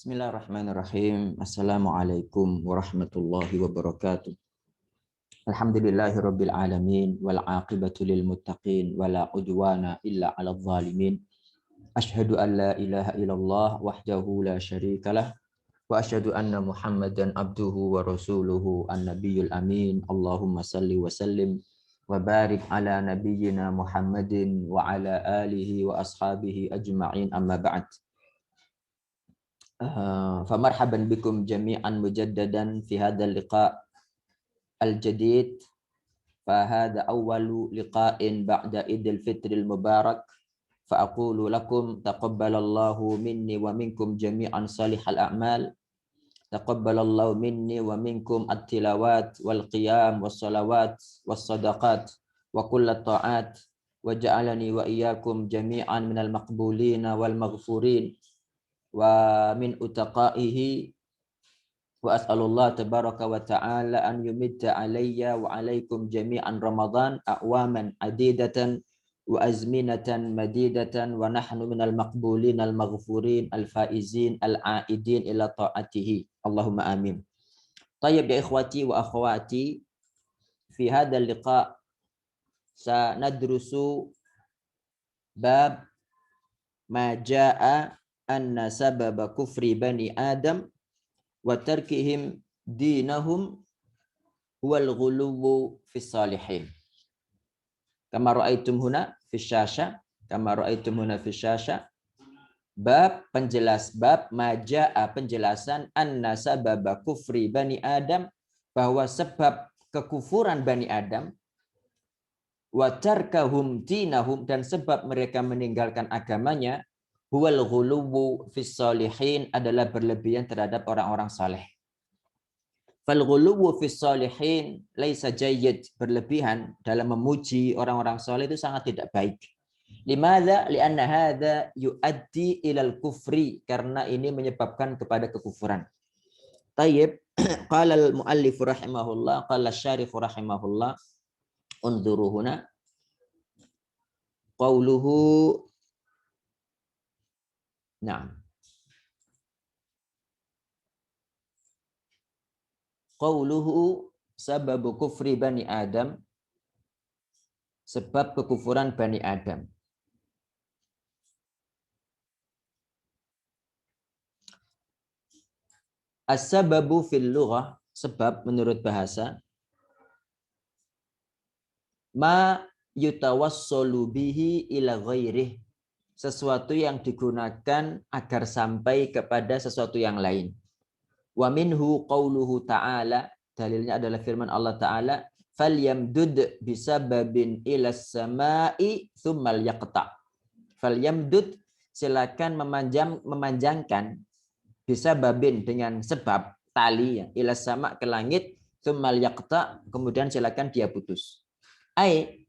Bismillahirrahmanirrahim. Assalamualaikum warahmatullahi wabarakatuh. Alhamdulillahirabbil alamin wal aqibatu lil muttaqin wala udwana illa 'alal zalimin. Asyhadu an la ilaha illallah wahdahu la syarikalah wa asyhadu anna Muhammadan abduhu wa rasuluhu an-nabiyyul amin. Allahumma salli wa sallim wa barik ala nabiyyina Muhammadin wa ala alihi wa ashabihi ajma'in, amma ba'd. فمرحبا بكم جميعا مجددا في هذا اللقاء الجديد. فهذا أول لقاء بعد عيد الفطر المبارك، فأقول لكم تقبل الله مني ومنكم جميعا صالح الأعمال. تقبل الله مني ومنكم التلاوات والقيام والصلوات والصدقات وكل الطاعات، وجعلني وإياكم جميعا من المقبولين والمغفورين wa min utaqaihi, wa as'alullah tabaraka wa ta'ala an yumidda alayya wa alaikum jami'an Ramadan a'waman adidatan wa azminatan madidatan wa nahnu minal maqbulin al maghfurin al faizin al aidin ila ta'atihi. Allahumma amin. Tayyib ya ikhwati wa akhwati, fi hadzal liqa sanadrusu bab ma jaa anna sababa kufri bani Adam wa tarkihim dinahum huwal ghuluwu fis salihin. Kama ra'aitum huna fis syasha, bab majaa penjelasan anna sababa kufri bani Adam, bahwa sebab kekufuran bani Adam, wa tarkahum dinahum, dan sebab mereka meninggalkan agamanya, huwal ghuluwu fis salihin, adalah berlebihan terhadap orang-orang saleh. Fal ghuluwu fis salihin laisa jayyid, berlebihan dalam memuji orang-orang saleh itu sangat tidak baik. Limadza? Lianna hadza yuaddi ilal kufri, karena ini menyebabkan kepada kekufuran. Tayyib, qala al muallif rahimahullah, qala syarih rahimahullah, unzuru huna qauluhu. Nah, qauluhu sababu kufri bani Adam, sebab kekufuran bani Adam. As-sababu fil lughah, sebab menurut bahasa, ma yutawassalu bihi ila ghairih, sesuatu yang digunakan agar sampai kepada sesuatu yang lain. Wa minhu qauluhu ta'ala, dalilnya adalah firman Allah Ta'ala, falyamdud bisababin ilas samai thummal yaqta. Falyamdud, silakan memanjangkan, bisababin, dengan sebab tali, ya, ilas sama, ke langit, thummal yaqta, kemudian silakan dia putus. Ai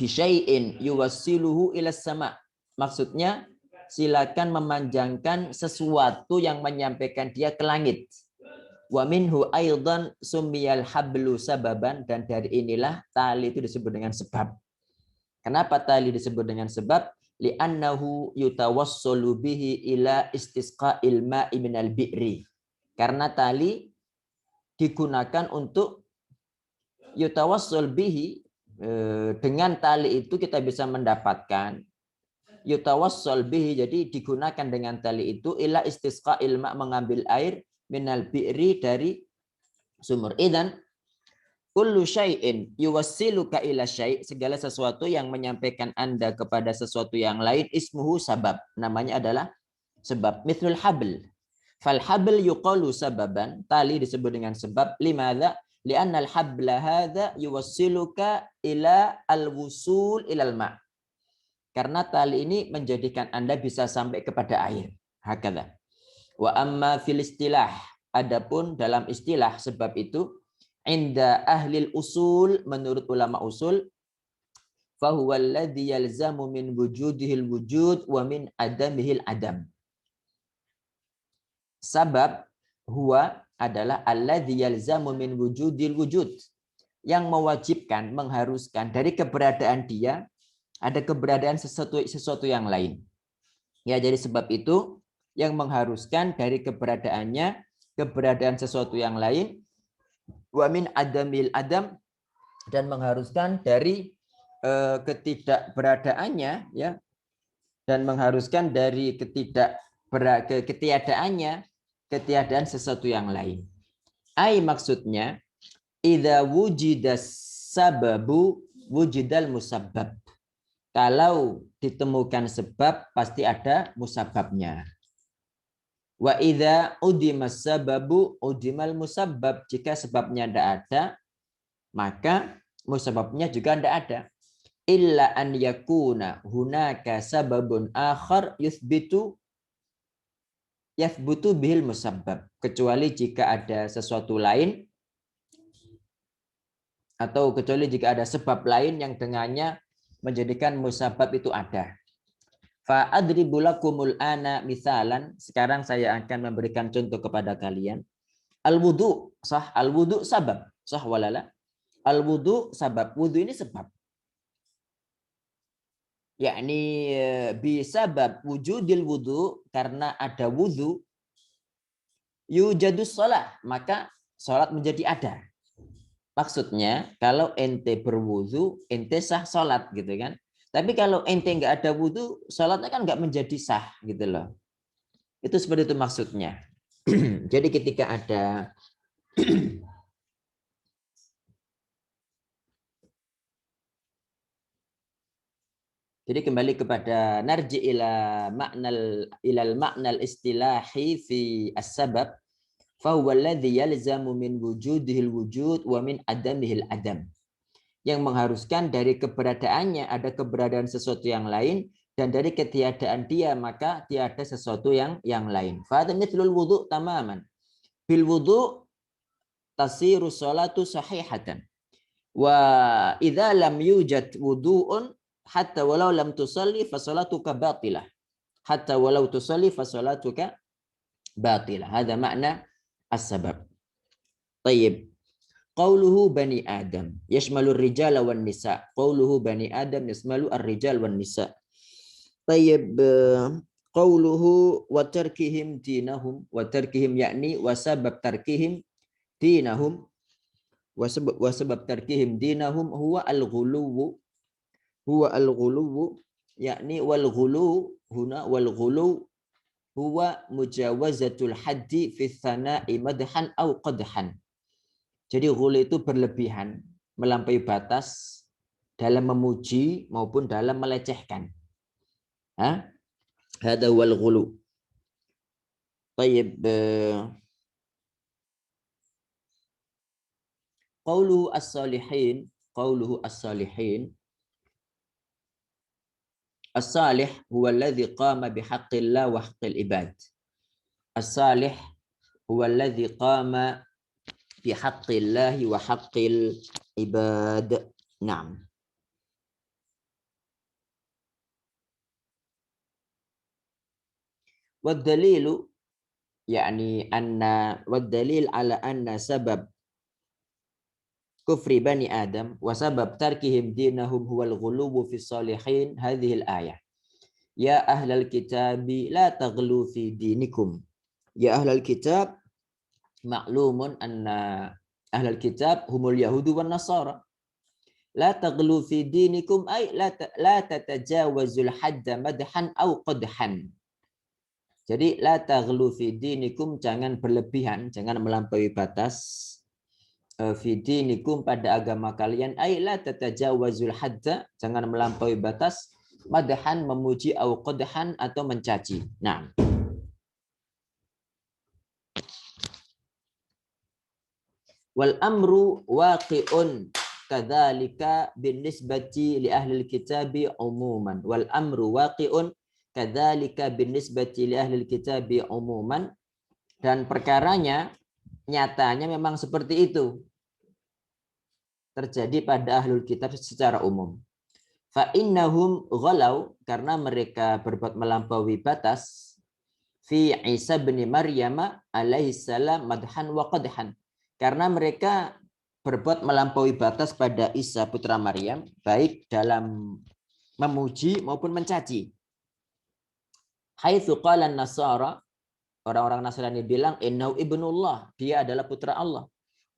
bisyai'in yuwassiluhu ilas sama, maksudnya silakan memanjangkan sesuatu yang menyampaikan dia ke langit. Wa minhu aidan summiyal hablu sababan, dan dari inilah tali itu disebut dengan sebab. Kenapa tali disebut dengan sebab? Li'annahu yutawassalu bihi ila istisqa'il ma'i minal bi'ri. Karena tali digunakan untuk yutawassul bihi, dengan tali itu kita bisa mendapatkan, yutawassal bihi, jadi digunakan dengan tali itu, ila istisqa'il ma', mengambil air, minal bi'ri, dari sumur. Idzan kullu syai'in yuwassiluka ila syai', segala sesuatu yang menyampaikan Anda kepada sesuatu yang lain, ismuhu sabab, namanya adalah sebab. Mithlul habl, fal habl yuqalu sababan, tali disebut dengan sebab. Limadza? Li'anna al habla hadza yuwassiluka ila al-wusul ilal ma', karena tali ini menjadikan Anda bisa sampai kepada air. Hakadha. Wa amma fil istilah, adapun dalam istilah sebab itu, inda ahlil usul, menurut ulama usul, fahuwa alladhi yalzamu min wujudihil wujud wa min adamihil adam. Sabab huwa adalah alladhi yalzamu min wujudil wujud, yang mewajibkan, mengharuskan dari keberadaan dia ada keberadaan sesuatu yang lain. Ya, jadi sebab itu yang mengharuskan dari keberadaan sesuatu yang lain, wa min adamil adam, dan mengharuskan dari ketidakberadaannya, ya, dan mengharuskan dari ketiadaan sesuatu yang lain. Ai maksudnya idza wujidas sababu wujidal musabbab. Kalau ditemukan sebab pasti ada musababnya. Wa idza udimas sababu udimal musabbab. Jika sebabnya tidak ada, maka musababnya juga tidak ada. Illa an yakuna hunaka sababun akhar yathbutu bihil musabbab. Kecuali jika ada sesuatu lain, atau kecuali jika ada sebab lain yang dengannya menjadikan musabab itu ada. Fa adribu lakumul ana misalan. Sekarang saya akan memberikan contoh kepada kalian. Al-wudu sah, al-wudu sabab. Sah walala. Al-wudu sabab. Wudu ini sebab. Yakni bisabab wujudil wudu, karena ada wudu, yujadus shalah, maka salat menjadi ada. Maksudnya kalau ente berwudu, ente sah sholat gitu kan. Tapi kalau ente nggak ada wudu, sholatnya kan nggak menjadi sah gitu loh. Itu seperti itu maksudnya. Jadi ketika ada jadi kembali kepada narji ilal maknal istilahi fi as-sabab, fahuwa alladhi yalzamu min wujudihil wujud wa min adamihil adam. Yang mengharuskan dari keberadaannya ada keberadaan sesuatu yang lain, dan dari ketiadaan dia maka tiada sesuatu yang lain. Fa mithlul wudu tamaman. Bil wudu tasiru sholatu sahihatan. Wa idza lam yujad wudu'un hatta walau lam tusalli fa sholatuka batilah. Hatta walau tusalli fa sholatuka batilah. Hadza makna as-sabab. Tayyib. Qauluhu bani Adam yashmalu ar-rijala wan nisa. Qauluhu bani Adam yashmalu ar-rijal wan nisa. Tayyib. Qauluhu wa tarkihim dinahum. Wa tarkihim yakni wa sabab tarkihim dinahum. Wa sabab tarkihim dinahum huwa al-ghuluwu. Huwa al-ghuluwu yakni wal ghulu huna wal ghulu huwa mujawazatul haddi fi tsana'i madhan au qadhan. Jadi ghulu itu berlebihan, melampaui batas dalam memuji maupun dalam melecehkan. Hada wal ghulu. Tayyib. Qauluhu as-salihin, qauluhu as-salihin. As-salih huwa alladhi qama bihaqqillah wa haqqil ibad. As-salih huwa alladhi qama bihaqqillahi wa haqqil ibad. Naam. Wad dalilu yakni anna wad dalil ala anna sabab kufri bani Adam wa sabab tarkihim dinahum huwal ghuluwu fi salihin hadhihi al-ayah. Ya ahlal kitabi la taghlu fi dinikum. Ya ahlal kitab ma'lumun anna ahlal kitab humul yahudu wan nasara. La taghlu fi dinikum ay la tatajawazul hadda madhan au qadhan. Jadi la taghlu fi dinikum, jangan berlebihan, jangan melampaui batas. Fi dinikum, pada agama kalian, ay la tatajawazul hadda, jangan melampaui batas, madhan memuji au qadhan atau mencaci. Nah. Wal amru waqi'un kadzalika binisbati li ahli kitabi umuman. Wal amru waqi'un kadzalika binisbati li ahli kitabi umuman, dan perkaranya nyatanya memang seperti itu terjadi pada ahlul kitab secara umum. Fa innahum ghalau, karena mereka berbuat melampaui batas, fi Isa bin Maryam alaihi salam madhan wa qadhan, karena mereka berbuat melampaui batas pada Isa putra Maryam baik dalam memuji maupun mencaci. Haitsu qala an-nasara, Orang-orang Nasrani bilang innahu ibnullah, dia adalah putra Allah.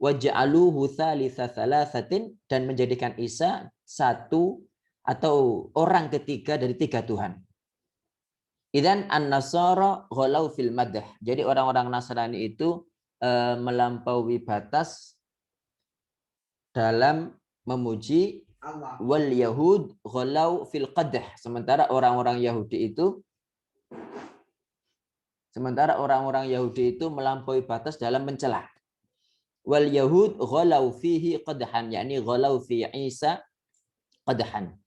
Waj'aluhu thalitha thalathatin, dan menjadikan Isa satu atau orang ketiga dari tiga Tuhan. Idzan an-nasara ghalau fil madh. Jadi orang-orang Nasrani itu melampaui batas dalam memuji, wal yahud ghalau fil qadah. Sementara orang-orang Yahudi itu melampaui batas dalam mencela. Wal yahud ghalau fihi qadhan, yakni ghalau fi Isa qadhan.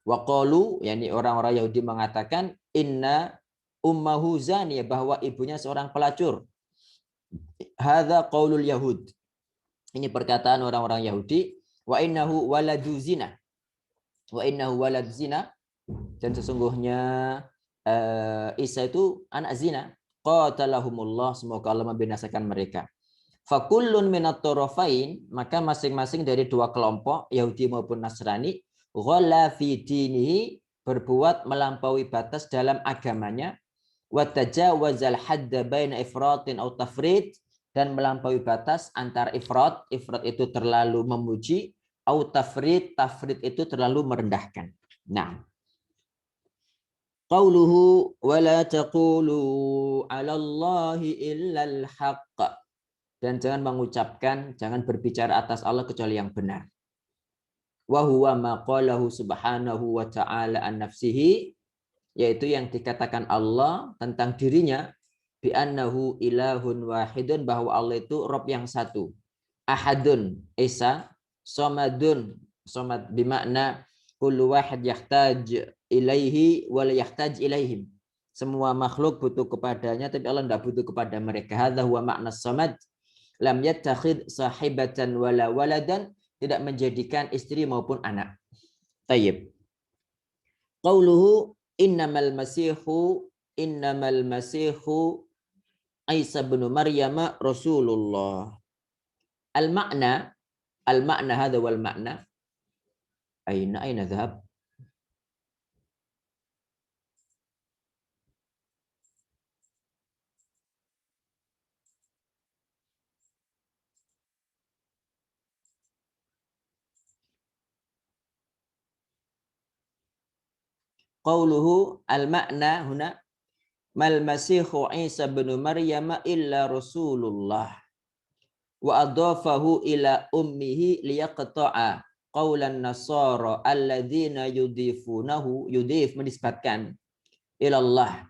Wa qalu, yakni orang-orang Yahudi mengatakan inna ummahu zaniyah, bahwa ibunya seorang pelacur. Hadza qaulul yahud. Ini perkataan orang-orang Yahudi. Wa innahu waladu zina. Wa innahu walad zina, dan sesungguhnya Isa itu anak zina. Qatalahumullah, semoga Allah membinasakan mereka. Fakullun minat tarafain, maka masing-masing dari dua kelompok Yahudi maupun Nasrani, ghala fi dinihi, berbuat melampaui batas dalam agamanya, wa tajawazal hadda baina ifratin aw tafrid, dan melampaui batas antara ifrat itu terlalu memuji, au tafrid itu terlalu merendahkan. Nah, qauluhu wala taqulu 'alallahi illal haqq, dan jangan berbicara atas Allah kecuali yang benar. Wa huwa ma qalahu subhanahu wa ta'ala an nafsihi, yaitu yang dikatakan Allah tentang dirinya, bi annahu ilahun wahidun, bahwa Allah itu Rabb yang satu. Ahadun Esa, somadun, somad bimakna kullu wahid yahtaj ilaihi wal yahtaj ilaihim. Semua makhluk butuh kepadanya, tapi Allah tidak butuh kepada mereka. Hadza huwa makna samad. Lam yattakhid sahibatan wala waladan, tidak menjadikan istri maupun anak. Tayyib. Qauluhu innamal masihu Isa bin Maryam Rasulullah. Al-makna hadha wal makna. Aina dhahab? Qauluhu al-makna huna mal masihu Isa bin Maryam illa Rasulullah, wa adafahu ila ummihi liyaqta'a qaulan nasara alladzina yudif menisbatkan ila Allah,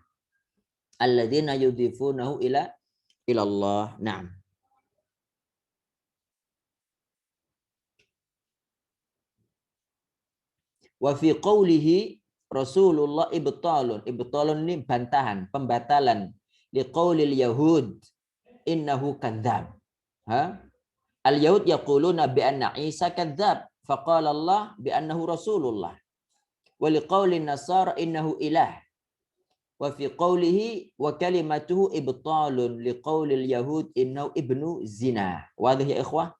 alladzina yudifunahu ila Allah. Naam. Wa fi qawlihi Rasulullah ibtalun ini bantahan, pembatalan liqaulil yahud innahu kadzdzab. Al yahud yaquluna bi anna Isa kadzdzab, faqala Allah bi annahu Rasulullah. Wa liqaulin nasara innahu ilah. Wa fi qawlihi wa kalimatuhu ibtalun liqaulil yahud innahu ibnu zina. Wadih ya ikhwah.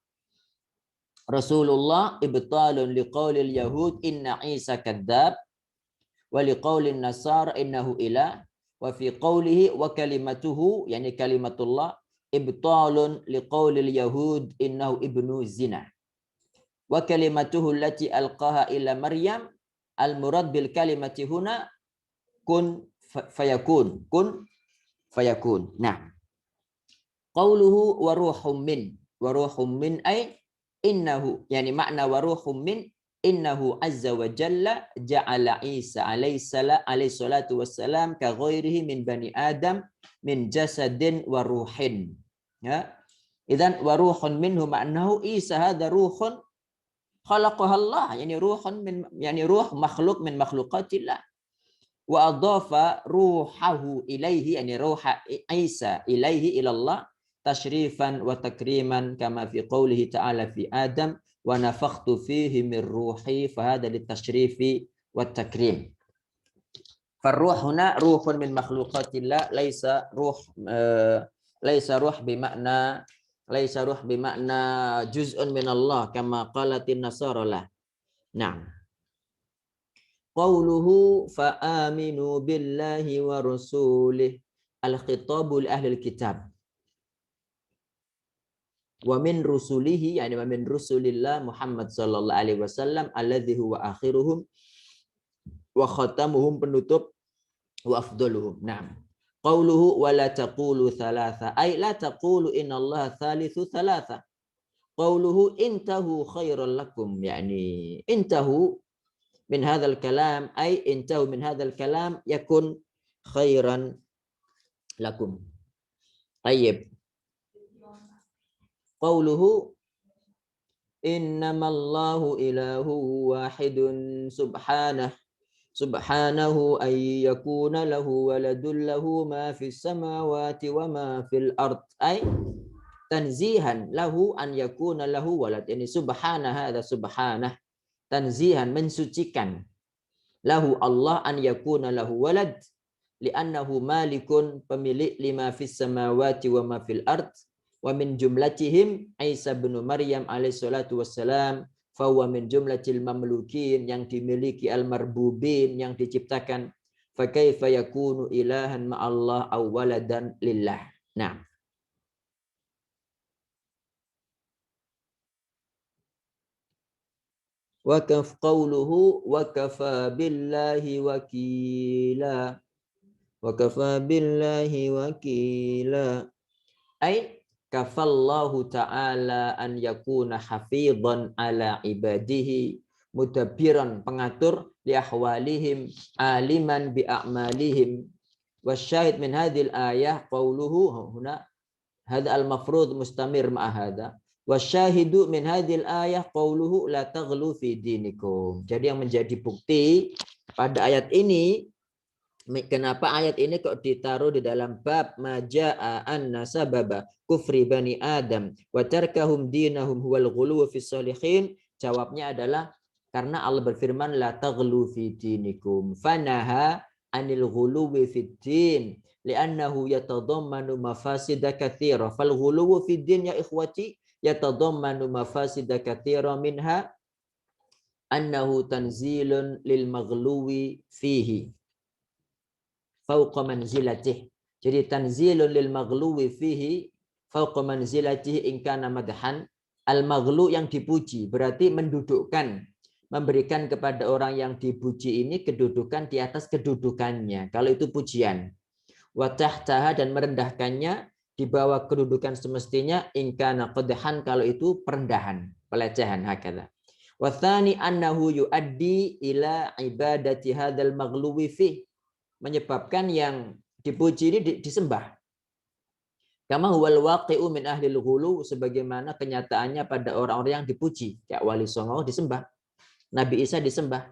Rasulullah ibtalun liqaulil yahud inna Isa kadzdzab, wa liqaulin nasara innahu ilah, wa fi qawlihi wa kalimatuhu, yani kalimatullah, ibtalun liqaulil yahud innahu ibnu zina. Wa kalimatuhu allati alqaha ila Maryam, al-murad bil kalimati huna kun fayakun. Nah, qauluhu wa ruhum min ay innahu, yani makna wa ruhum min innahu azza wa jalla ja'ala Isa alaihi salatu wassalam ka ghairihi min bani Adam min jasadin wa ruhin. Ya. Idzan wa ruhun minhu ma'nahu Isa hadza ruhun khalaqaha Allah, yani ruhun min, yani ruh makhluk min makhluqatillah. Wa adhafa ruhahu ilaihi, yani ruha Isa ilaihi ila Allah tashrifan wa takriman kama fi qawlihi ta'ala fi Adam wa nafakhtu fihi min ruhi, fahada litashrifi wa takrim. Farruh huna ruhun min makhluqatillah, laisa ruh bimakna juz'un min Allah kama qalatin nasara lah. Nah, qauluhu fa aminu billahi wa rasulih al-khitabu li ahli kitab. Wa min rusulihi, yani wa min rusulillah Muhammad sallallahu alaihi wasallam alladzi huwa akhiruhum wa khatamuhum, penutup, wa afdaluhum. Naam. Qauluhu wa la taqulu thalatha, ay la taqulu innallaha thalithu thalatha. Qauluhu intahu khairan lakum, yani intahu min hadzal kalam, ay intahu min hadzal kalam yakun khairan lakum. Tayyib. Qauluhu innamallahu ilahu wahidun subhanahu ay yakuna lahu waladun lahu ma fis samawati wa ma fil ard, ay tanzihan lahu an yakuna lahu walad, ini subhana hadza subhanah, tanzihan, mensucikan, lahu Allah, an yakuna lahu walad li'annahu malikun, pemilik, lima fis samawati wa ma fil ard, wa min jumlatihim Isa bin Maryam alaihi salatu wassalam, fahuwa min jumlatil mamlukin, yang dimiliki, al-marbubin, yang diciptakan. Fa kaifa yakunu ilahan ma'allah aw waladan lillah. Nah. Wa kaf qawluhu wa kafa billahi wakila. Wa kafa billahi wakila. Ay kafallahu ta'ala an yakuna hafidhan ala ibadihi mudabbiran, pengatur, li ahwalihim, aliman bi a'malihim. Wasyahid min hadhil ayah qauluhu huna hadha al-mafrud mustamir ma'a hadha. Wasyahidu min hadhil ayah qauluhu la taghlu fi dinikum. Jadi yang menjadi bukti pada ayat ini, kenapa ayat ini kok ditaruh di dalam bab majaa anna sababa kufri bani Adam wa tarkahum dinahum huwal ghuluw fi shalihin? Jawabnya adalah karena Allah berfirman la taghlu fi dinikum, fanaha anil ghuluwi fid din li'annahu yatadammanu mafasida katsira. Fal ghuluwu fid din ya ikhwati yatadammanu mafasida katsira, minha annahu tanzilun lil maghluwi fihi fauqa manzilatih. Jadi tanzilun lil maghluwi fihi fauqa manzilatih in kana madhan. Al-maghlu yang dipuji berarti mendudukkan, memberikan kepada orang yang dipuji ini kedudukan di atas kedudukannya kalau itu pujian. Wa tahtaha, dan merendahkannya di bawah kedudukan semestinya, in kana qadhan, kalau itu perendahan, pelecehan, hakadha. Wa tsani annahu yuaddi ila ibadati hadzal maghluwi fihi, menyebabkan yang dipuji ini disembah. Kama huwal waqi'u min ahlil ghulu, sebagaimana kenyataannya pada orang-orang yang dipuji. Kayak Wali Songo disembah, Nabi Isa disembah.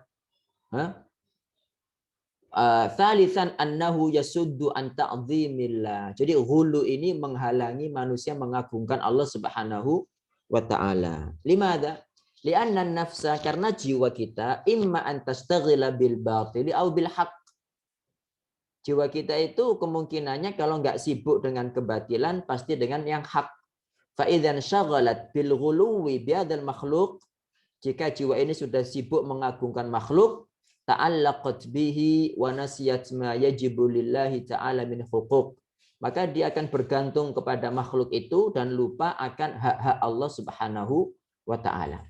Thalitsan annahu yasuddu an ta'zimillah. Jadi ghulu ini menghalangi manusia mengagungkan Allah Subhanahu wa taala. Limadha? Li'anna nafsa, karena jiwa kita, imma an tastaghila bil batili au bil haqq. Jiwa kita itu kemungkinannya kalau nggak sibuk dengan kebatilan, pasti dengan yang hak. Fa idzan syaghalat bil ghuluwi bi hadzal makhluq, jika jiwa ini sudah sibuk mengagungkan makhluk, ta'allaqat bihi wa nasiyat ma yajibu lillahi ta'ala min huquq, maka dia akan bergantung kepada makhluk itu dan lupa akan hak-hak Allah Subhanahu wa taala.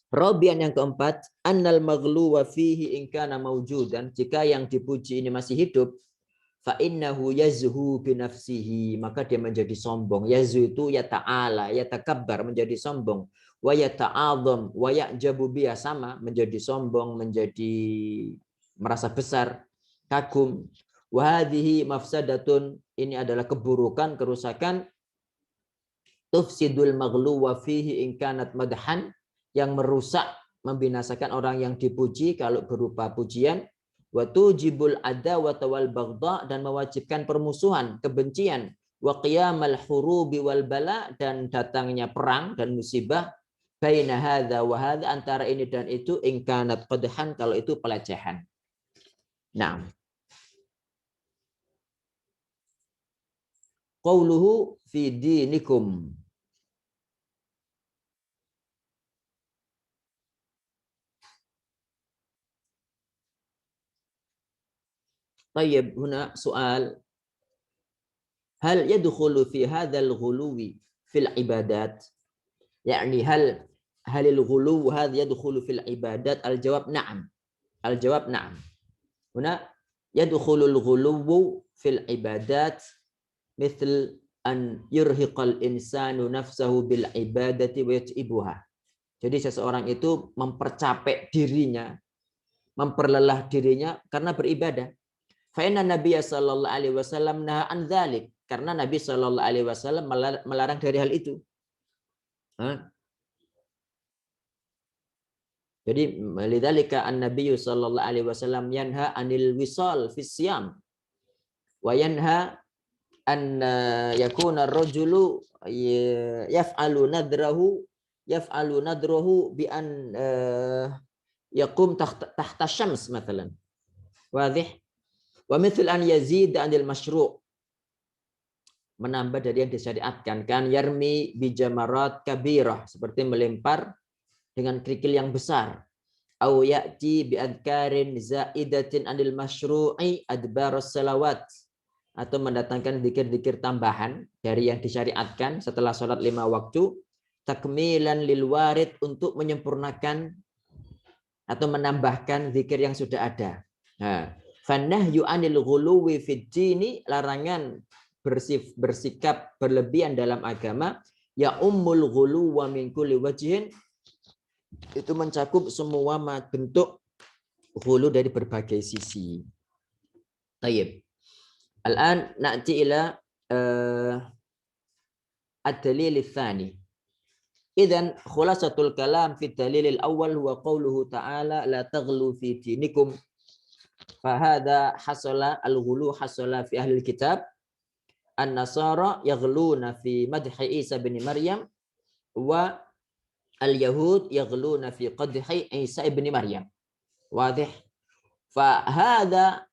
Rabian, yang keempat, annal maghluwa fihi in kana mawjudan, jika yang dipuji ini masih hidup, fa innahu yazhu bi nafsihi, maka dia menjadi sombong. Yazhu itu ya ta'ala, ya takabbar, menjadi sombong. Wa ya ta'adzam, wa ya'jabu biha, sama, menjadi sombong, menjadi merasa besar, kagum. Wa hadhihi mafsadatun, ini adalah keburukan, kerusakan, tufsidul maghluwa fihi in kanat madhan, yang merusak, membinasakan orang yang dipuji kalau berupa pujian. Wa tujibul adawata wal baghdha, dan mewajibkan permusuhan, kebencian. Wa qiyamal hurubi wal bala, dan datangnya perang dan musibah. Baina hadza wa hadza, antara ini dan itu, in kanat qadhan, kalau itu pelecehan. Nah, qauluhu fi dinikum. Tayyib, huna soal. hal yadkhulu fi hadzal ghuluwi fil ibadat? Yani halil ghuluw hadha yadkhulu fil ibadat? Al-jawab na'am. Al-jawab na'am. Huna yadkhulul ghuluw fil ibadat mithl an yurhiqal insanu nafsahu bil ibadati wa yat'ibuha. Jadi seseorang itu mempercapek dirinya, memperlelah dirinya karena beribadah. Fa inna Nabiy sallallahu alaihi wasallam naha an dzalik, karena Nabi sallallahu alaihi wasallam melarang dari hal itu. Jadi lidzalika an-Nabiy sallallahu alaihi wasallam yanha anil wisal fis siyam wa yanha an yakuna ar-rajulu yaf'alu nadrahu bi an yaqum tahta syams مثلا. Wadih? Wa mithl an yazid anil masyru', menambah dari yang disyariatkan, kan yarmi bi jamarat kabirah, seperti melempar dengan kerikil yang besar. Au ya'ti bi adkarin zaidatin anil masyru'i adbaras salawat, atau mendatangkan zikir-zikir tambahan dari yang disyariatkan setelah sholat 5 waktu, takmilan lil warid, untuk menyempurnakan atau menambahkan zikir yang sudah ada. Nah, fanahyu anil ghuluwi fid dini, larangan bersikap berlebihan dalam agama, ya ummul ghuluwa min kulli wajhin, itu mencakup semua bentuk ghulu dari berbagai sisi. Tayyib. Al-an na'ti ila ad-dalil ats-tsani. Idzan khulasatul kalam fi ad-dalil al-awwal huwa qauluhu ta'ala la taghlu fi dinikum. Fa hadha hasala al-ghulu hasala fi ahli al-kitab. An-nasara yaghluna fi madhi Isa bin Maryam wa al-yahud yaghluna fi qadhi Isa ibn Maryam. Wadih? Fa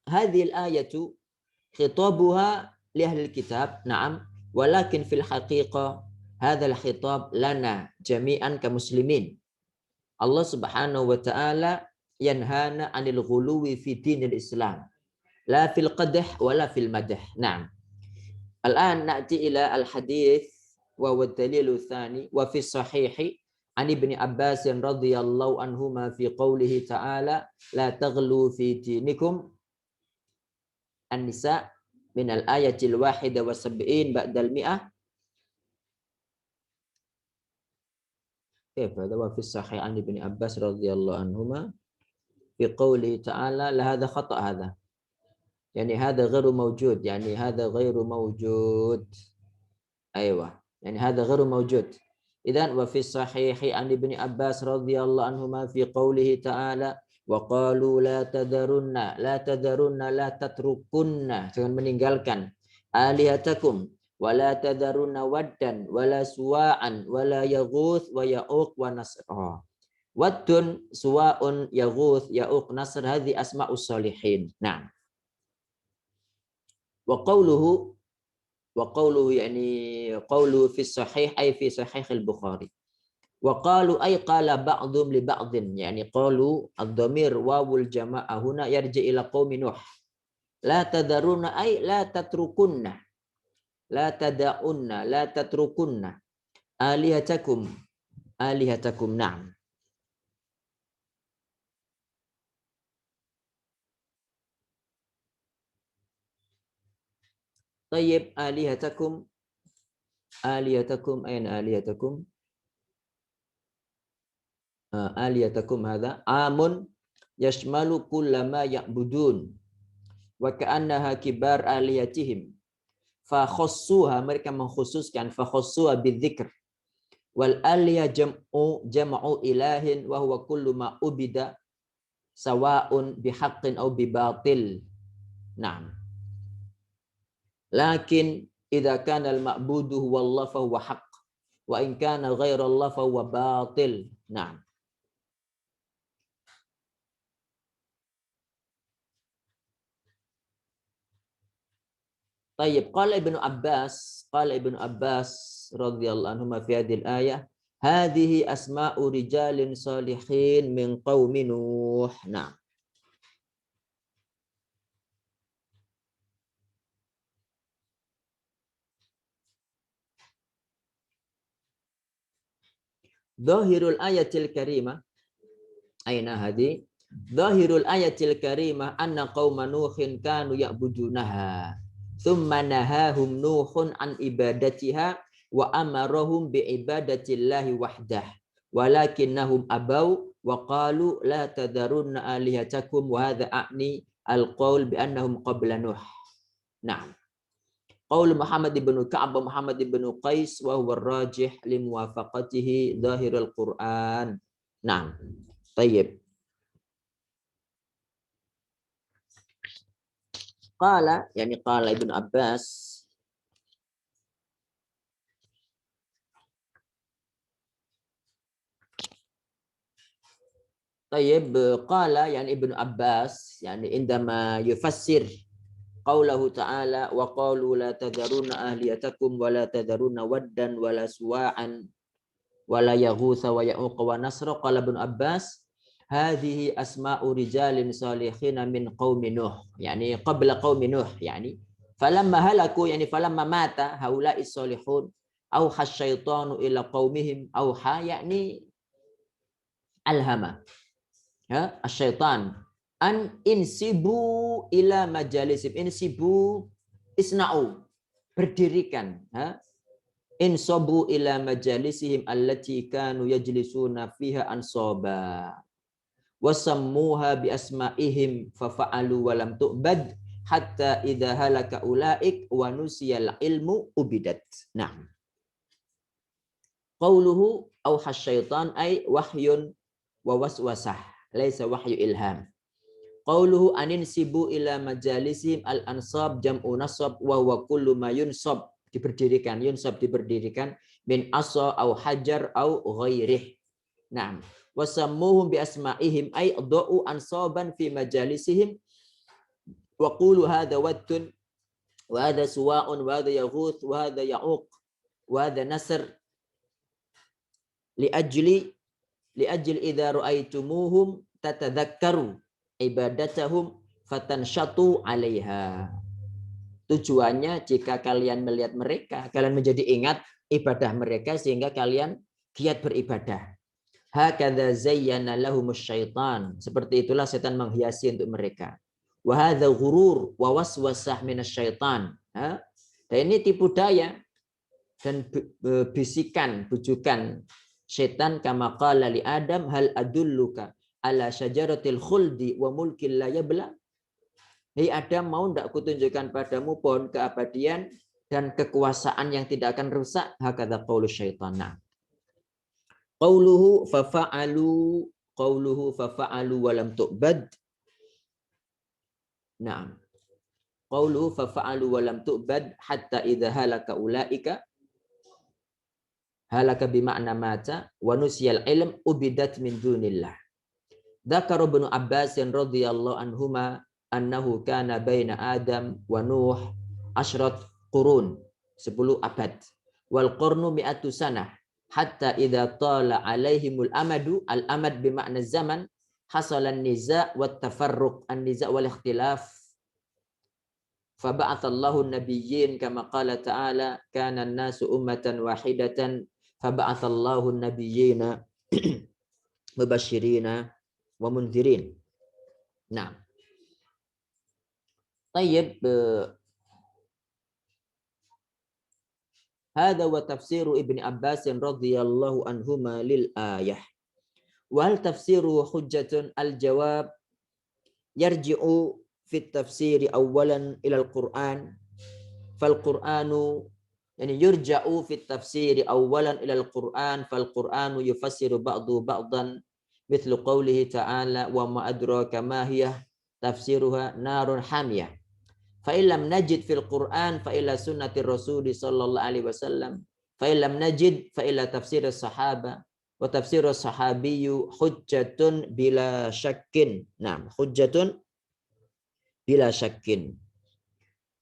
hadhihi al-ayatu khitabuha li ahli al-kitab, na'am, walakin fil haqiqah hadzal khitab lana jami'an ka muslimin. Allah Subhanahu wa ta'ala yanhana 'anil ghuluwi fi dinil Islam, la fil qadh wala fil madh. Na'am. Al-an na'ti ila al-hadits wa huwa ad-dalil ats-tsani wa fi sahihi an Ibnu Abbas radhiyallahu anhuma fi qoulihi ta'ala la taghlu fi dinikum. An-Nisa min al-ayatil 71 ba'dal mi'ah. Kaifa wa fi sahih an Ibnu Abbas radhiyallahu anhuma fi qoulihi ta'ala la hadha khata' hadha. Yani hadha ghairu mawjud, yani hadha ghairu mawjud. Aywa, yani hadha ghairu mawjud. Idzan wa fi sahihi an Ibnu Abbas radhiyallahu anhuma fi qoulihi ta'ala wa qalu la tadarunna la tatrukunna, jangan meninggalkan, alihatakum wa la tadarunna waddan wa la suwa'an wa la yaghuth wa ya'uq wa nasr. Waddun, suwa'un, yaghuth, ya'uq, nasr, hadhi asma'us salihin. Nah, wa qawluhu yani qawluhu fi sahih ay fi sahih al-Bukhari. Wa qalu ay qala ba'dhum li ba'dhin, yani qalu ad-dhamir wawul jamaah huna yarji ila qaumi Nuh. La tadaruna ay la tatrukunna, la tada'unna, la tatrukunna alihatakum, na'am. Tayyib, alihatakum ayna alihatakum? Aliyatakum hadha amun yashmalu kullama ya'budun wa ka'annaha kibar aliyatihim fa khassuha, mereka mengkhususkan, fa khassuha bidzikr wal aliyah jam'u ilahin wa huwa kullu ma ubida sawa'un bihaqqin aw bibatil. Naam. Lakin idza kana al ma'budu huwa Allah fa huwa haqq wa in kana ghairu Allah fa huwa batil. Naam. Tayyib, qala Ibnu Abbas radhiyallahu anhu fi hadhihi al-ayah, hadhihi asma'u rijalin salihin min qaumi Nuh. Nah. Dhahirul ayatil karimah. Aina hadi? Dhahirul ayatil karimah anna qauma Nuhin kanu ya'budunaha. Thumma nahahum Nuhun an ibadatiha wa amarahum bi ibadatillahi wahdah. Walakinnahum abaw wa qalu la tadarunna alihatakum wa hadha a'ni al-qaul bi annahum qabla Nuh. Nah. Qaul Muhammad ibn Ka'ab Muhammad ibn Qais wa huwa rajih li muwafaqatihi dhahirul Qur'an. Nah. Tayyib. Qala, yani qala Ibnu Abbas. Tayyib, qala yani Ibnu Abbas, yani indama yufassir qaulahu ta'ala wa qalu la tadaruna ahliyatakum wa la tadaruna waddan wa la suwa'an wa la yaghutsa wa ya'uqa wa nasra. Qala Ibnu Abbas hadhihi asma'u rijalin salihin min qaumi Nuh, yani qabla qaumi Nuh, yani falamma halaku, yani falamma mata haula'i salihun au hasyaitanu ila qaumihim au yani alhama ya asyaitan an insibu ila majalisim, insibu isna'u, berdirikan, insabu ila majalisihim allati kanu yajlisuna fiha ansaba wasammuha bi asma'ihim fafa'alu wa lam tu'bad hatta idza halaka ulaik wa nusiyal ilmu ubidat. Nah. Qauluhu auha syaitan ay wahyun wa waswasah laisa wahyu ilham. Qauluhu aninsibu ila majalisihim al ansab jam'u nasab wa huwa kullu ma yunsab, diberdirikan, yunsab diberdirikan, min asa au hajar au ghairih. Nah. Wasammuhum bi asma'ihim ay da'u ansaban fi majalisihim wa qulu hadha wattun wa hadha suwa'un wa hadha yaghuth wa hadha ya'uq wa hadha nasr li ajli idza ra'aitumuhum tatadhakkaru ibadatahum fatanshatu 'alaiha. Tujuannya jika kalian melihat mereka, kalian menjadi ingat ibadah mereka sehingga kalian giat beribadah. Hakadza zayyana lahumus syaitan. Seperti itulah setan menghiasi untuk mereka. Wa hadza ghurur wa waswasah minasyaitan. Dan ini tipu daya dan bisikan, bujukan setan, kama qala li Adam hal adulluka ala syajaratil khuldi wa mulkin la yabla. Hei Adam, mau enggak kutunjukkan padamu pohon keabadian dan kekuasaan yang tidak akan rusak? Hakadza qaulu syaitan. Nah. Qauluhu fafa'alu wa lam tu'bad. Naam. Qauluhu fafa'alu wa lam tu'bad hatta idza halaka ulaika. Halaka bima'na mata wa nusiyal ilm ubidat min dunillah. Dzakara Ibnu Abbas radhiyallahu anhuma annahu kana baina Adam wa Nuh asyrat qurun, 10 abad. Wal qurnu mi'atu sanah. Hatta idza tala alaihimul amadu, al-amad bima'na zaman, hasalan niza' wat tafarruq, an-niza' wal ikhtilaf. Fa ba'atsallahu an-nabiyyin kama qala ta'ala kana an-nasu ummatan wahidatan fa ba'atsallahu an-nabiyyina mubashshirina wa mundzirin. Nah. Tayyib, hada wa tafsiru Ibni Abbas radhiyallahu anhuma lil ayah. Wal tafsiru hujjatun al-jawab yarji'u fit tafsiri awalan ila al-Qur'an. Fal Qur'anu yani yurja'u fit tafsiri awalan ila al-Qur'an fal Qur'anu yufassiru ba'du ba'dan mithlu qawlihi ta'ala wa ma adraka ma hiya tafsiruha narun hamiyah. Fa illam najid fil Qur'an fa ila sunnati Rasul sallallahu alaihi wasallam. Fa illam najid fa ila tafsir as-sahaba wa tafsir as-sahabiyyu hujjatun bila syakkin. Naam, hujjatun bila syakkin.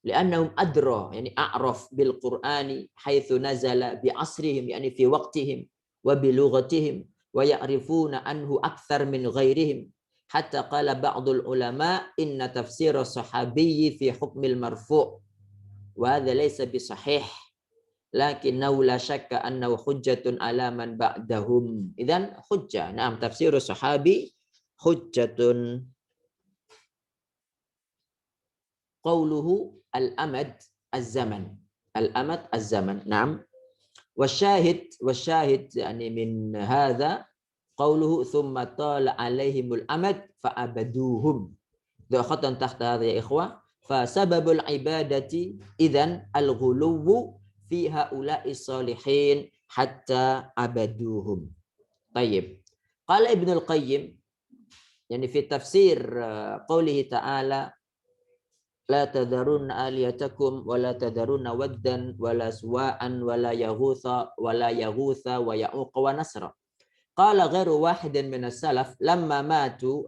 Li'annahum adra, yani a'raf bil Qur'ani haitsu nazala bi asrihim, yani fi waqtihim wa bi lughatihim wa ya'rifuna anhu akthar min ghairihim. Hatta qala ba'dul ulama inna tafsir as-sahabiyyi fi hukmil marfu' wa hadha laysa bi sahih lakinnahu la syakka annahu hujjatun ala man ba'dahum. Idzan hujjah. Naam, tafsirus sahabi hujjatun. Qauluhu al-amad az-zaman. Al-amad az-zaman. Naam. Wasyahid yani min hadza qauluhu thumma tala alaihimul amad fa'abaduhum. Dakhatan tahta hadha ya ikhwah. Fa sababul ibadati idzan al-ghuluwu fi haula'i salihin hatta abaduhum. Tayyib. Qala Ibnu al-Qayyim yani fi tafsir qoulihi ta'ala la tadarunna aliyatakum wa la tadarunna waddan wa la suwa'an wa la yaghutha wa ya'uqa wa nasra. Qala ghairu wahidin minas salaf lamma matu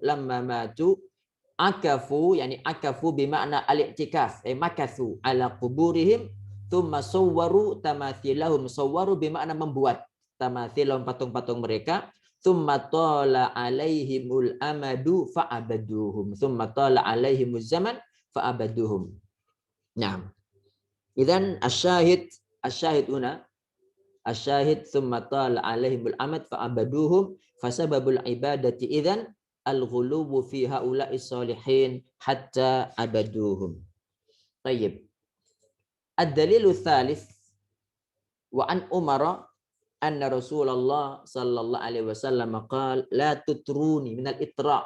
akafu yani akafu bimakna al-i'tikaf makathu ala quburihim thumma sawwaru tamathilahum. Sawwaru bimakna membuat tamathilahum patung-patung mereka. Thumma tala alaihimul amadu fa'abaduhum. Thumma tala alaihimuz zaman fa'abaduhum. Naam. Idzan asyahid huna asyahid thumma tala alaihimul amad fa'abaduhum fasababul ibadati idzan al-ghuluwu fi haula'i salihin hatta abaduhum. Tayyib. Ad-dalilu tsalits wa an Umar anna Rasulullah sallallahu alaihi wasallam qala la tutruni minal itra'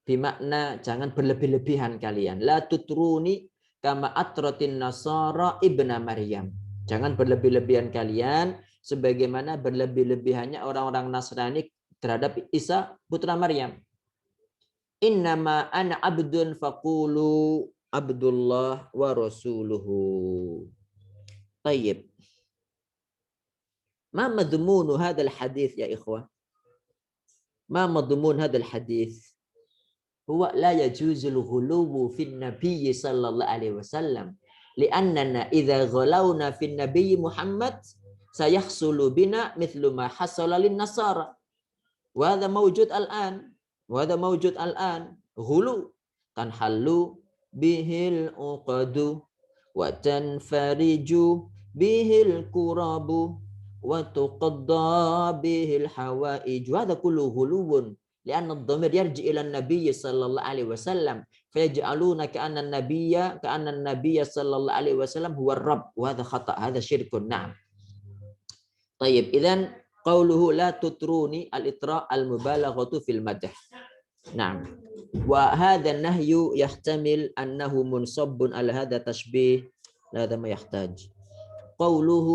bimakna jangan berlebih-lebihan kalian. La tutruni kama atratin nasara ibna Maryam. Jangan berlebih-lebihan kalian sebagaimana berlebih-lebihannya orang-orang Nasrani terhadap Isa putra Maryam. Innama ana abdun faqulu Abdullah wa rasuluhu. Tayyib. Ma madmunu hadzal hadis ya ikhwah? Ma madmun hadzal hadis? Huwa la yajuzul ghuluwu fin nabiy sallallahu alaihi wasallam li'annana idza ghalawna fin nabiy Muhammad sayahsulu bina mithlu ma hasala lin nasara wa hadha mawjud al-an ghulu tanhallu bihil uqadu wa tanfariju bihil kurabu wa tuqadda bihil hawaij. Hadha kullu ghuluwun لأن الضمير يرجع إلى النبي صلى الله عليه وسلم فيجعلون كأن النبي صلى الله عليه وسلم هو الرب وهذا خطأ هذا شرك. نعم. طيب إذن قوله لا تتروني الإطراء المبالغة في المدح. نعم. وهذا النهي يحتمل أنه منصب على هذا تشبيه هذا ما يحتاج. قوله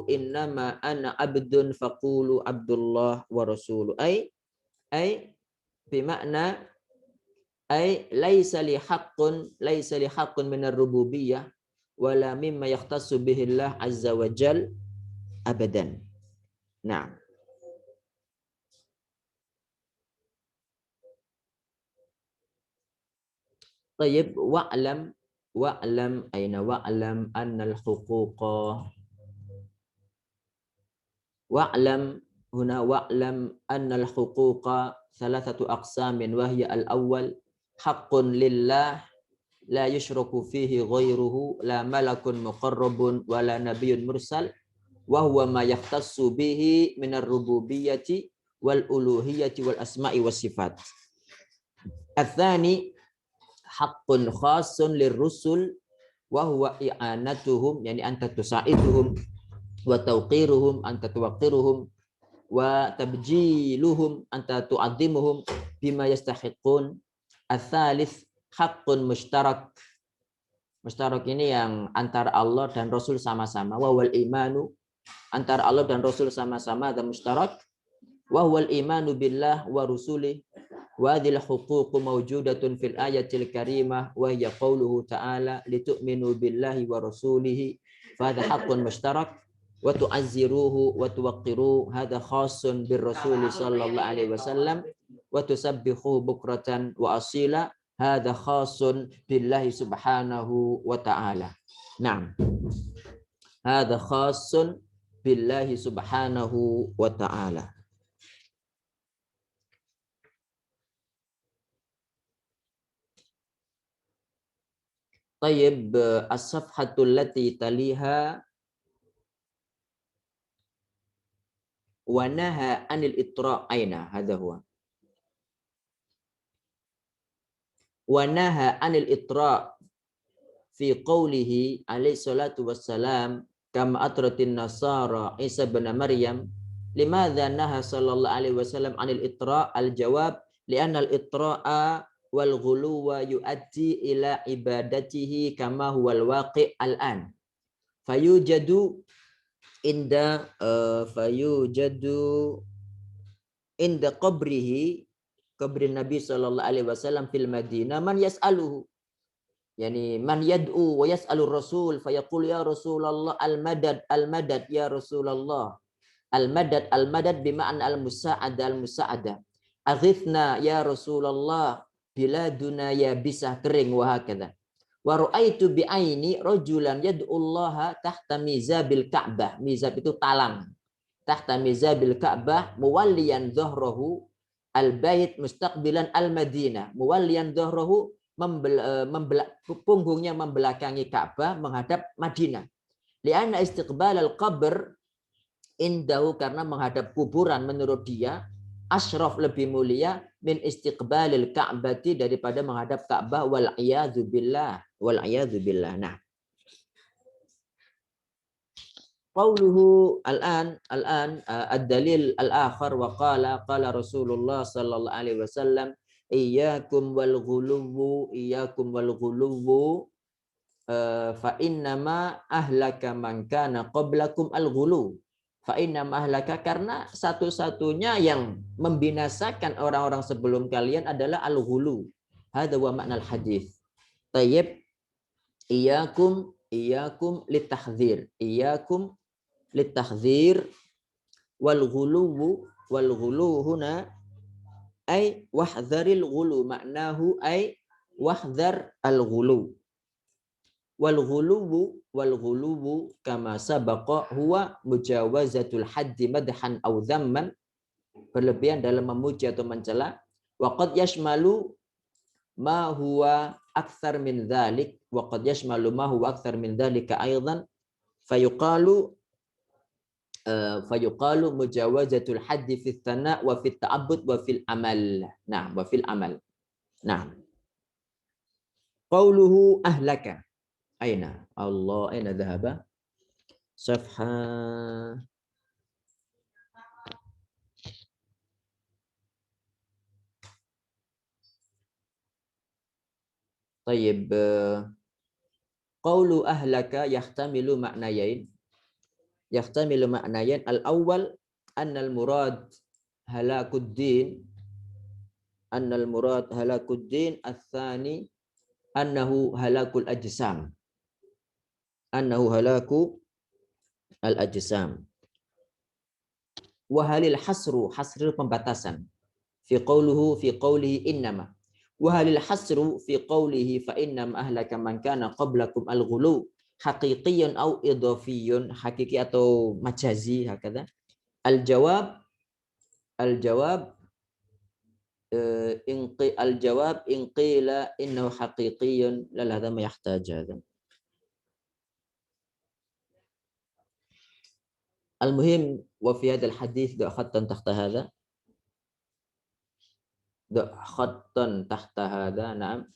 إنما أنا عبد فقولوا عبد الله ورسوله أي بمعنى أي ليس لي حق من الربوبية ولا مما يختص به الله عز وجل أبدا. نعم. طيب wa'lam annal huquqa wa'lam annal huquqa thalathatu aqsamin wa hiya al-awwal haqqun lillah la yushraku fihi ghairuhu la malakun muqarrabun wa la nabiyyun mursal wa huwa ma yahtassu bihi minar rububiyyati wal uluhiyyati wal asma'i was sifat. Ats-tsani haqqun khassun lirrusul wa huwa i'anatuhum yani anta tusaiduhum wa tawqiruhum anta tuwaqqiruhum wa tabjiluhum anta tu'azzimuhum bima yastahiqun. Ats-tsalits haqqun mushtarak. Mushtarak ini yang antara Allah dan Rasul sama-sama. Wa wal imanu antara Allah dan Rasul sama-sama ada mushtarak. Wa huwal imanu billah wa rusulih. Wa hadhil huququ mawjudatun fil ayatil karimah wa hiya qauluhu ta'ala litu'minu billahi wa rasulihi fa hadha haqqun mushtarak wa tu'azziruhu wa tuwaqqiruhu hadha khassun bir rasuli sallallahu alaihi wasallam wa tusabbihu bukratan wa asila hadha khassun billahi subhanahu wa ta'ala. Naam. Hadha khassun billahi subhanahu wa ta'ala. Tayyib as-safhatul lati taliha wa naha anil itra aina hadha huwa wa naha anil itra fi qawlihi alaihi salatu wassalam kama atratin nasara Isa bin Maryam limadha naha sallallahu alaihi wasallam anil itra al jawab li'anna al itra'a wal ghuluwa yu'addi ila ibadatihi kama huwal waqi' al-an fayujadu inda qabrihi qabri Nabi sallallahu alaihi wasallam fil Madinah man yas'aluhu yani man yad'u wa yas'alur rasul fayaqul ya Rasulullah al-madad ya Rasulullah al-madad bima'na al-musa'ada aghithna ya Rasulullah biladuna ya bisah kering wa hakadha wa ra'aitu bi'aini rajulan yad'ullaha tahta mizabil Ka'bah mizab itu talang tahta mizabil Ka'bah muwalliyan dhahrahu al-bait mustaqbilan al-Madinah muwalliyan dhahrahu punggungnya membelakangi Ka'bah menghadap Madinah. Lianna istiqbal al-qabr indahu karena menghadap kuburan menurut dia asyraf lebih mulia min istiqbalil Ka'bati daripada menghadap Ka'bah wal iyadzu billah. Nah. Qauluhu al-an ad-dalil al-akhar wa qala Rasulullah sallallahu alaihi wasallam iyyakum wal ghuluwu fa innama ahlaka man kana qablakum al ghulu fa innama ahlaka karena satu-satunya yang membinasakan orang-orang sebelum kalian adalah al ghulu hadza wa makna al hadis tayyib iyyakum litahdzir wal ghulu huna ay wahdharil ghulu maknahu ay wahdhar al ghulu wal ghulu kama sabaqa huwa mujawazatul haddi madhan aw dhamman berlebihan dalam memuji atau mencela wa qad yashmalu ma huwa akthar min dhalik wa qad yashmalu ma huwa akthar min dhalika aidan fayuqalu mujawazatul haddi fi thana wa fi ta'abbud wa fil amal. Nah, wa fil amal. Nah. Qauluhu ahlaka. Aina? Allah aina dhahaba? Safha Tayyib. Qaulu ahlaka yahtamilu ma'nayain. Al-awwal anna al-murad halakuddin al-thani annahu halakul ajsam wa halil hasru pembatasan fi qawlihi innama wa halil hasru fi qawlihi fa innam ahlaka man kana qablakum al-ghulu haqiqiyyun au idhafiyun hakiki atau majazi hakadha al-jawab in qila innahu haqiqiyyun la hadha ma yahtaj hadha al-muhim wa fi hadha al-hadith khattan tahta hadha na'am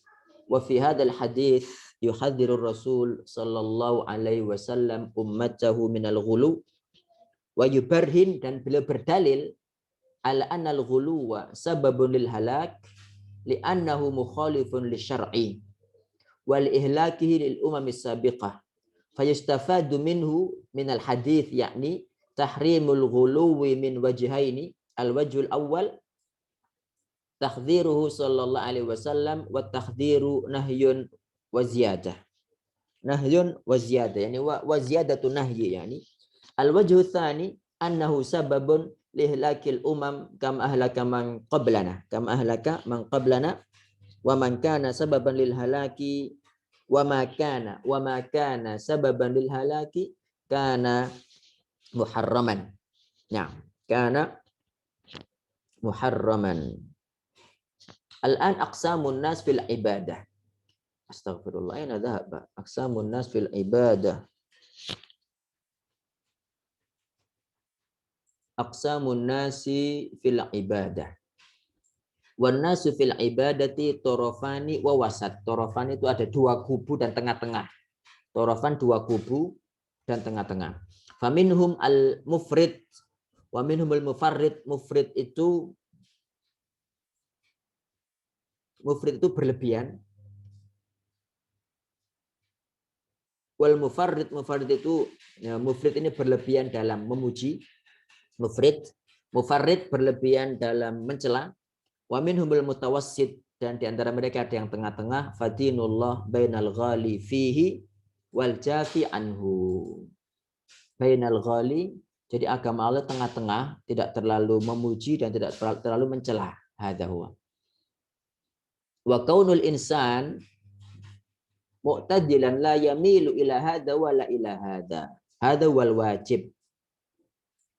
wa fi hadha al-hadith yuhadhdhiru Rasul sallallahu alaihi wasallam ummatahu minal ghulu wa yubarhin dan beliau berdalil ala anna al-ghuluwa sababun lil halak li'annahu mukhalifun lisyar'i wal ihlakihi lil umami sabiqah fayustafadu minhu minal hadith yakni tahrimul ghuluwi min wajhaini al-wajhul awwal takhdhiruhu sallallahu alaihi wasallam wa takhdhiru nahyun wa ziyadah yani wa ziyadatu nahyi yani al-wajhu tsani annahu sababun lihlakil umam kam ahlaka man qablana wa man kana sababan lil halaki wa ma kana sababan lil halaki kana muharraman al-an aqsamun nas fil ibadah astaghfirullah aina dhahaba aqsamun nas fil ibadah aqsamun nasi fil ibadah. Wan nasu fil ibadati torofani wa wasat. Torofani itu ada dua kubu dan tengah-tengah. Torofan dua kubu dan tengah-tengah. Faminhum al mufrid wa minhum al mufarrid. Mufrid itu berlebihan. Wal mufarrid itu ya, mufrid ini berlebihan dalam memuji. Mufarrid berlebihan dalam mencela. Wa minhumul mutawassit, dan di antara mereka ada yang tengah-tengah. Fadinullah bainal ghali fihi wal jafi anhu. Bainal ghali, jadi agama Allah tengah-tengah, tidak terlalu memuji dan tidak terlalu mencela. Hadza huwa. Wa kaunul insan mu'tadilan la yamilu ila hadza wa la ila hadza. Hadza wal wajib.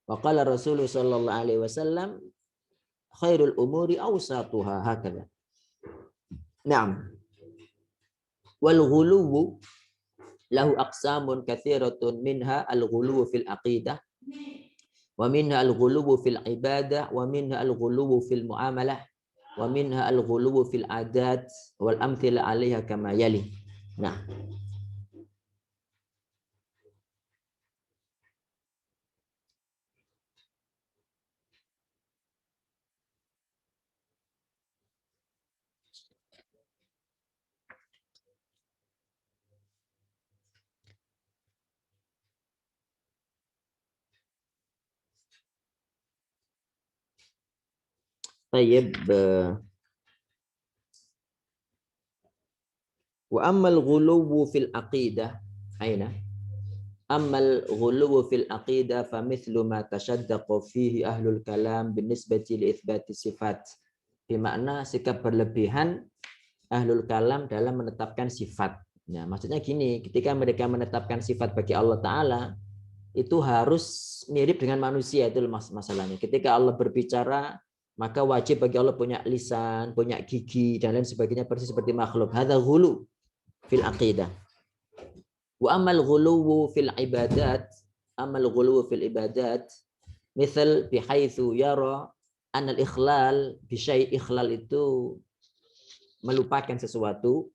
Wa qala Rasulullah sallallahu alaihi wasallam khairul umuri awsatuha hakadha. Naam. Wal ghuluwu lahu aqsamun katsiratun minha al ghuluwu fil aqidah wa minha al ghuluwu fil ibadah wa minha al ghuluwu fil muamalah wa minha al ghuluwu fil adat wal amthila 'alaiha kama yali. Nah, tayyib. Wa ammal ghuluwu fil aqidah aina ammal ghuluwu fil aqidah fa mithlu ma tashaddaqa fihi ahlul kalam binisbati li itsbati sifat. Bermakna sikap berlebihan ahlul kalam dalam menetapkan sifat. Nah, maksudnya gini, ketika mereka menetapkan sifat bagi Allah Ta'ala, itu harus mirip dengan manusia, itu masalahnya. Ketika Allah berbicara, maka wajib bagi Allah punya lisan, punya gigi, dan lain sebagainya, persis seperti makhluk. Hadza ghulu fil aqidah. Wa amal ghuluwu fil ibadat, misal bihaitsu yara an al ikhlal bi syai', ikhlal itu melupakan sesuatu,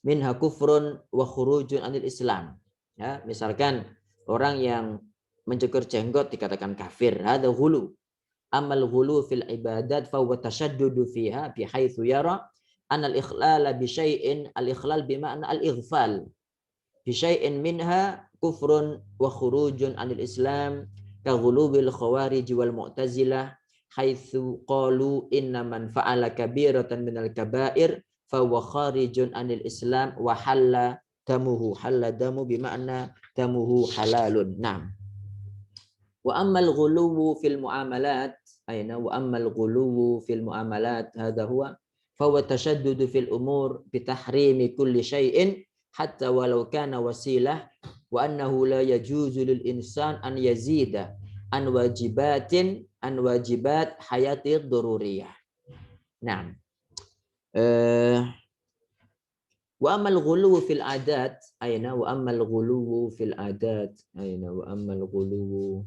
minha kufrun wa khurujun anil Islam. Ya, misalkan orang yang mencukur jenggot dikatakan kafir, hadza ghulu. Amal ghulu fil ibadat fa huwa tashaddudu fiha bihaitsu yara an al ikhlal bi syai'in, al ikhlal bi ma'na al ighfal bi syai'in minha kufrun wa khurujun anil Islam ka ghulubil khawarij wal mu'tazilah haitsu qalu inna man fa'ala kabiratan minal kabair fa huwa kharijun anil Islam wa halla damu bi ma'na damuhu halalun. Naam. Wa ammal ghuluwu fil muamalat aina wa ammal ghuluwu fil muamalat hadha huwa fa huwa tashaddudu fil umur bi tahrimi kulli syai'in hatta walau kana wasilah wa annahu la yajuzu lil insan an yazida an wajibat hayati dururiyah. Naam. Wa amal ghuluwu fil adat aina wa amal ghuluwu fil adat aina wa amal ghuluwu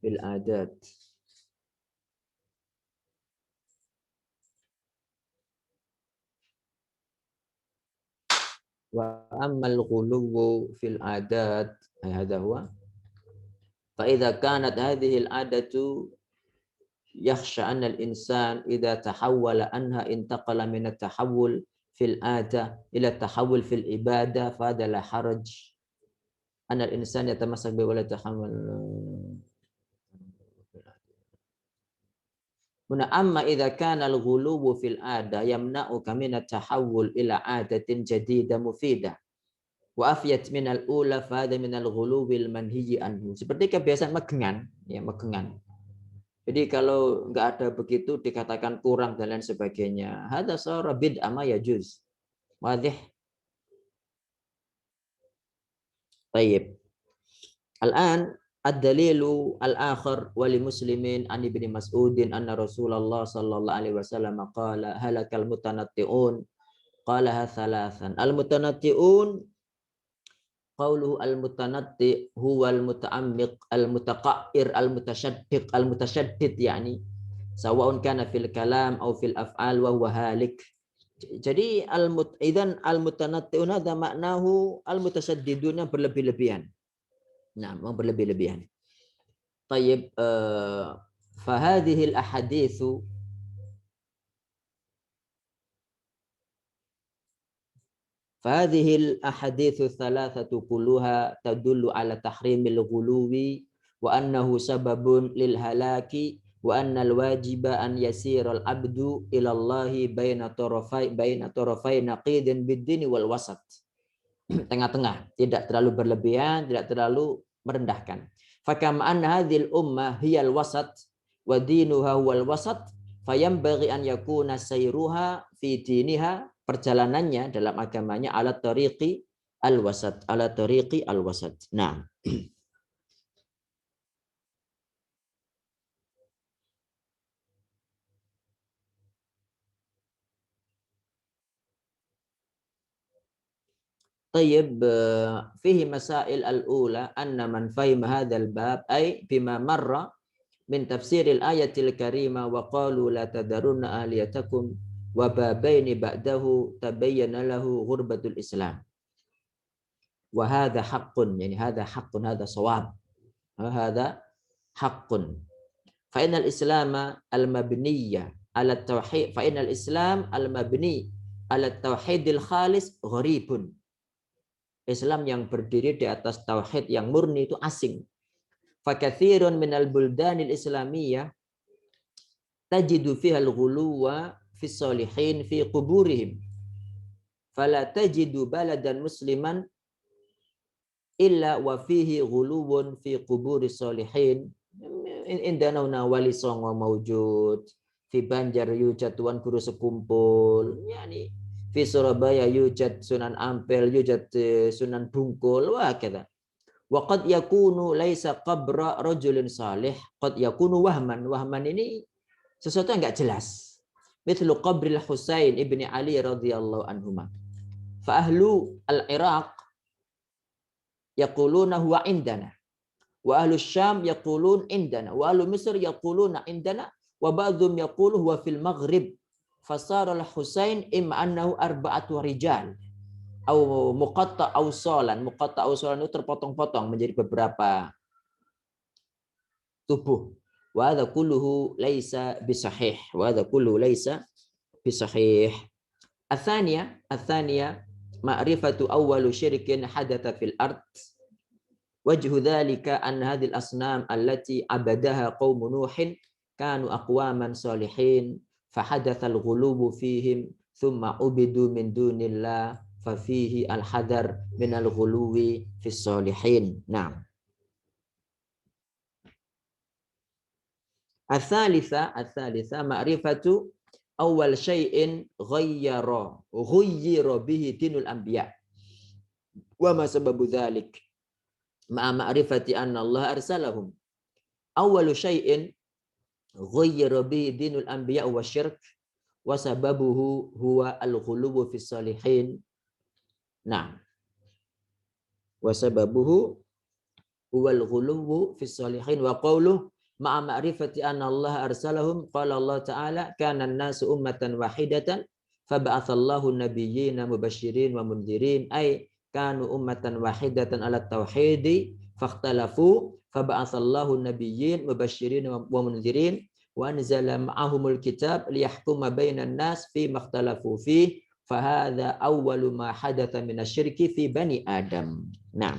fil adat wa amal ghuluwu fil adat hadha huwa fa idza kanat hadhihi al adatu yakhsha anna al insan idza tahawwala anha intaqala min at tahawul fil ada ila tahawul fil ibadah fa adalah haraj anna al insan yatamassak bi wala tahawul. Muna amma idza kana al-ghuluwu fil ada yamna'uka min at-tahawul ila adatin jadidah mufidah wa afyat min al-ula fa hadha min al-ghuluwil manhiji anhu. Seperti kebiasaan megengan, ya megengan. Jadi kalau enggak ada begitu dikatakan kurang dan lain sebagainya. Hadza sara bid'ah ma yajuz. Wadih. Baik. Al-an ad-dalilu al-akhar wali muslimin an ibni Mas'udin anna Rasulullah sallallahu alaihi wasallam qala halakal mutanatti'un qalaha thalathan. Al-mutanatti'un qauluhu al-mutanatti huwa al-muta'ammiq al-mutaqair al-mutasyaddiq al-mutasyaddid yani sawa'un kana fil kalam aw fil af'al wa huwa halik. Jadi idzan al-mutanatti'un hadza maknahu al-mutasaddiduna berlebih-lebihan. Nah, berlebih-lebihan. Tayyib fa hadhihi al-ahaditsu فهذه الأحاديث الثلاثة كلها تدل على تحريم الغلو وأنه سبب للهلاك وأن الواجب أن يسير العبد إلى الله بين طرفي نقيض بالدين والوسط. Tengah-tengah, tidak terlalu berlebihan, tidak terlalu merendahkan. Fakam anna hadhil ummah hiyal wasat wa dinuha huwal wasat fayambaghi an yakuna sayruha fi diniha, perjalanannya dalam agamanya ala tariqi al-wasat, ala tariqi al-wasat. Nah. طيب فيه مسائل الأولى أن من فهم هذا الباب أي بما مر من تفسير الآية الكريمة وقالوا لا تذرن آلهتكم وبابين بعده تبين له غربة الإسلام وهذا حق يعني هذا حق هذا صواب هذا حق فإن الإسلام المبني على التوحيد فإن الإسلام المبني على التوحيد الخالص غريب. Islam yang berdiri di atas tauhid yang murni itu asing. Fakatsirun minal buldanil islamiyah tajidu fiha al-ghuluwa fi shalihin fi quburihim. Fala tajidu baladan musliman illa wa fihi ghuluwun fi quburi shalihin. Indana wali songo mawjud, fi Banjar yujad tuan guru sekumpul, yani fi Surabaya yujad Sunan Ampel, yujad Sunan Bungkul, wah kata. Wa qad yakunu laisa qabra rajulin salih, qad yakunu wahman. Wahman ini sesuatu yang enggak jelas. Mithlu qabril Husain ibni Ali radhiyallahu anhuma. Fa ahlu al-Iraq yaquluna huwa indana. Wa ahlu Syam yaqulun indana. Wa ahlu Misr yaquluna indana. Wa ba'dhum yaqulu huwa fil Maghrib. Fasara al-Husain imma annahu arba'atu rijal atau muqatta' awsalan. Muqatta' awsalan itu terpotong-potong menjadi beberapa tubuh. Wa hadza kulluhu laisa bisahih. Wa hadza kulluhu laisa bisahih. Ats-tsaniyah ma'rifatu awwalu syirkin hadatha fil ard. Wajhu dzalika an hadhil asnam allati abadaha qaum Nuhin kanu aqwaman salihin فحدث الغلو فيهم ثم عبدوا من دون الله ففيه الحذر من الغلو في الصالحين. نعم. الثالثة معرفة أول شيء غير به دين الأنبياء وما سبب ذلك مع معرفة أن الله أرسلهم. أول شيء غير به دين الأنبياء والشرك وسببه هو الغلو في الصالحين. نعم. وسببه هو الغلو في الصالحين وقوله مع معرفة أن الله أرسلهم قال الله تعالى كان الناس أمة واحدة فبعث الله النبيين مبشرين ومنذرين أي كانوا أمة واحدة على التوحيد فاختلفوا فبعث الله النبيين مبشرين ومنذرين وأنزل معهم الكتاب ليحكم بين الناس فيما اختلفوا فيه فهذا أول ما حدث من الشرك في بني آدم. نعم.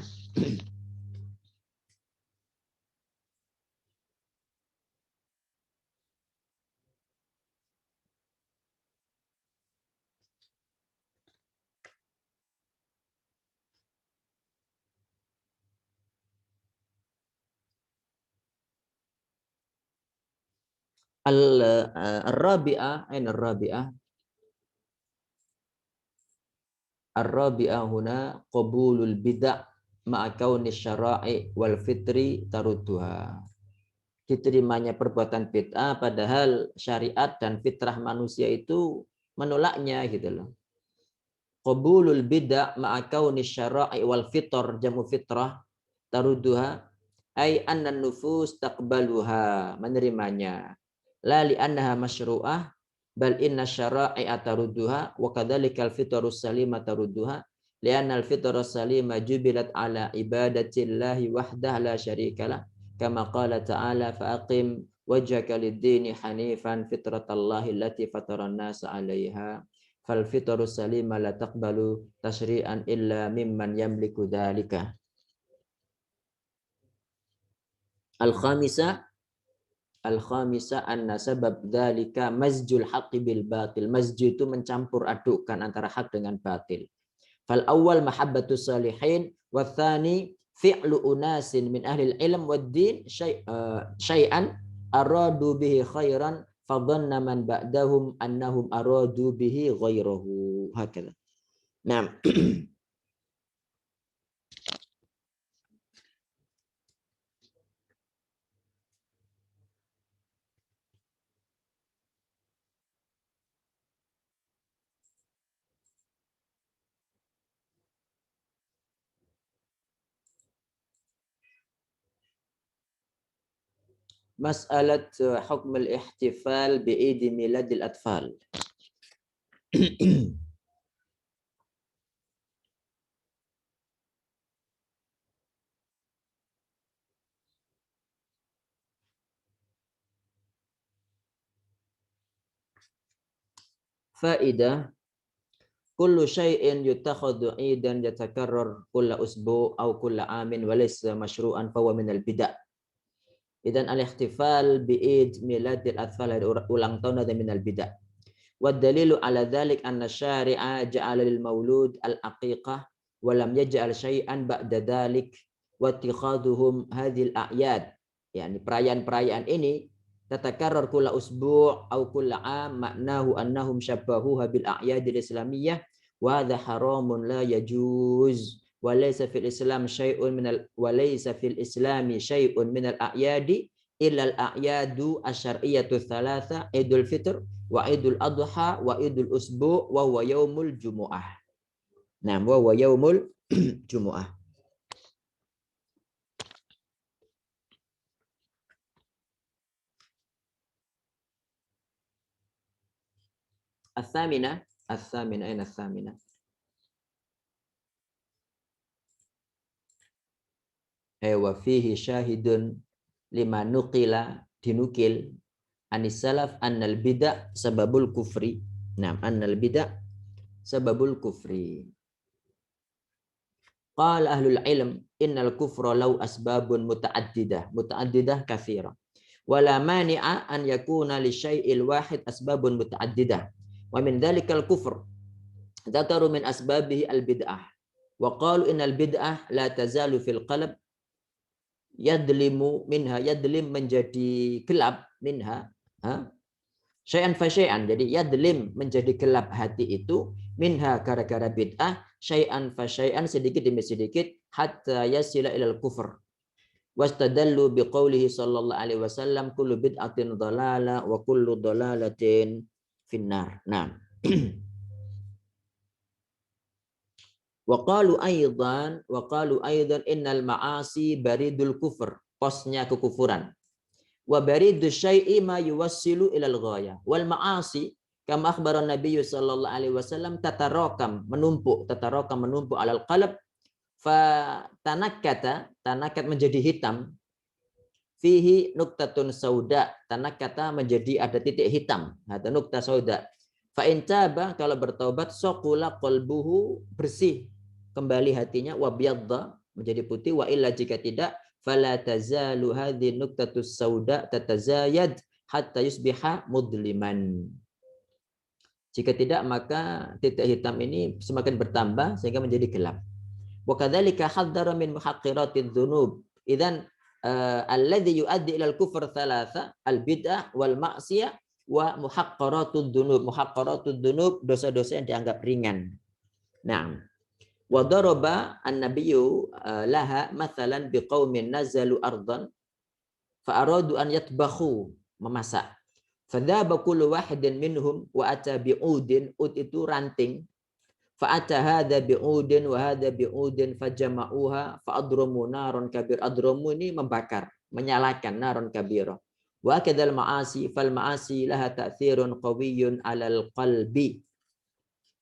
Ar-rabi'ah huna qabulul bid'ah ma'a kauni syara'i wal fitri tarudduha. Diterimanya perbuatan bid'ah padahal syariat dan fitrah manusia itu menolaknya gitu loh. qabulul bid'ah ma'a kauni syara'i wal fitor jamu fitrah tarudduha ay anna nufus taqbaluha, menerimanya, la li annaha masyru'ah bal inna syara'i tarudduha wa kadzalikal fitrus salimah tarudduha li'anna al fitrus salimah jubilat ala ibadatillahi wahdah la syarikalah kama qala ta'ala fa'aqim wajhaka lid-dini hanifan fitratallahi allati fataran nasa 'alaiha fal fitrus salimah la taqbalu tashri'an illa mimman yamliku dzalika. Al-khamisah anna sabab dzalika mazjul haqqi bil batil. Mazju itu mencampur adukkan antara hak dengan batil. Fal awal mahabbatus salihin wa tsani fi'lu unasin min ahli ilm wad din syai'an aradu bihi khairan fa dhanna man ba'dahum annahum aradu bihi ghairahu. Hakadha. Naam. Mas'alat hukm al-ihtifal bi'id miladil atfal. Faidah kullu syai'in yutakhadhu 'idan yatakarrar kulla usbu' aw kulla 'amin wa laysa masyru'an fa huwa minal bid'ah. Idan al-ihtifal bi'id miladil atfal, ulang tahun ada minal bid'ah. Wa dalilu ala dzalik anna syari'a ja'ala lil maulud al-aqiqah wa lam yaj'al syai'an ba'da dzalik wa ittikhaduhum hadhil a'yad. Yani perayaan-perayaan ini tatakarrar kulla usbu' aw kulla 'am maknahu annahum syabbahuha bil a'yadil islamiyyah wa hadha haramun la yajuz. Walaysa fil Islam syai'un minal walaysa fil Islami syai'un minal a'yadi illa al a'yadu asyariyatu tsalatsa Idul Fitr wa Idul Adha wa Idul Usbu wa huwa yaumul jumu'ah. Nah, wa huwa yaumul jumu'ah. As-samina aina as-samina. Wa fihi syahidun lima nuqila dinukil anis salaf annal bid'ah sababul kufri. Naam, annal bid'ah sababul kufri. Qala ahlul ilm innal kufra law asbabun muta'addidah katsira. Wala mani'a an yakuna li syai'il wahid asbabun muta'addidah. Wa min dzalikal kufr dzakaru min asbabihi al bid'ah. Wa qalu innal bid'ah la tazalu fil qalb yadlimu minha, yadlim menjadi gelap minha, syai'an fa syai'an, jadi yadlim menjadi gelap hati itu minha gara-gara bid'ah, syai'an fa syai'an sedikit demi sedikit hatta yasila ilal kufur. Wastadallu biqaulihi sallallahu alaihi wasallam kullu bid'atin dhalalah wa kullu dhalalatin finnar. Nah. Wa qalu aidan innal ma'asi baridul kufur, posnya kekufuran. Wa baridu syai'i ma yuwassilu ilal ghayah. Wal ma'asi kama akhbara Nabi sallallahu alaihi wasallam tatarakam menumpuk alal qalb fa tanakat menjadi hitam. Fihi nuktatun sauda, tanakkata menjadi ada titik hitam, ada nukta sauda. Fa in taba, kalau bertaubat, saqula qalbuhu, bersih kembali hatinya, wa biyadda menjadi putih, wa illa jika tidak fala tazalu hadhi nuktatus sauda tatazayad hatta yusbiha mudliman. Jika tidak maka titik hitam ini semakin bertambah sehingga menjadi gelap. Wa kadzalika hadzara min muhaqqiratidz dzunub. Idzan alladzi yuaddi ila al-kufr thalatha al-bid'ah wal ma'siyah wa muhaqqaratud dzunub. Muhaqqaratud dzunub, dosa-dosa yang dianggap ringan. Nah, wa daraba an-nabiyyu laha mathalan biqaumin nazalu ardan fa aradu an yatbakhu, memasak. Fadzaba kullu wahidin minhum wa ata bi'udin, ud itu ranting. Fa'ata hadza bi'udin wa hadza bi'udin fajama'uha fa'adrumu naron kabir. Adrumu ini membakar, menyalakan naron kabira. Wa kadzal ma'asi fal ma'asi laha ta'thirun qawiyyun 'alal qalbi.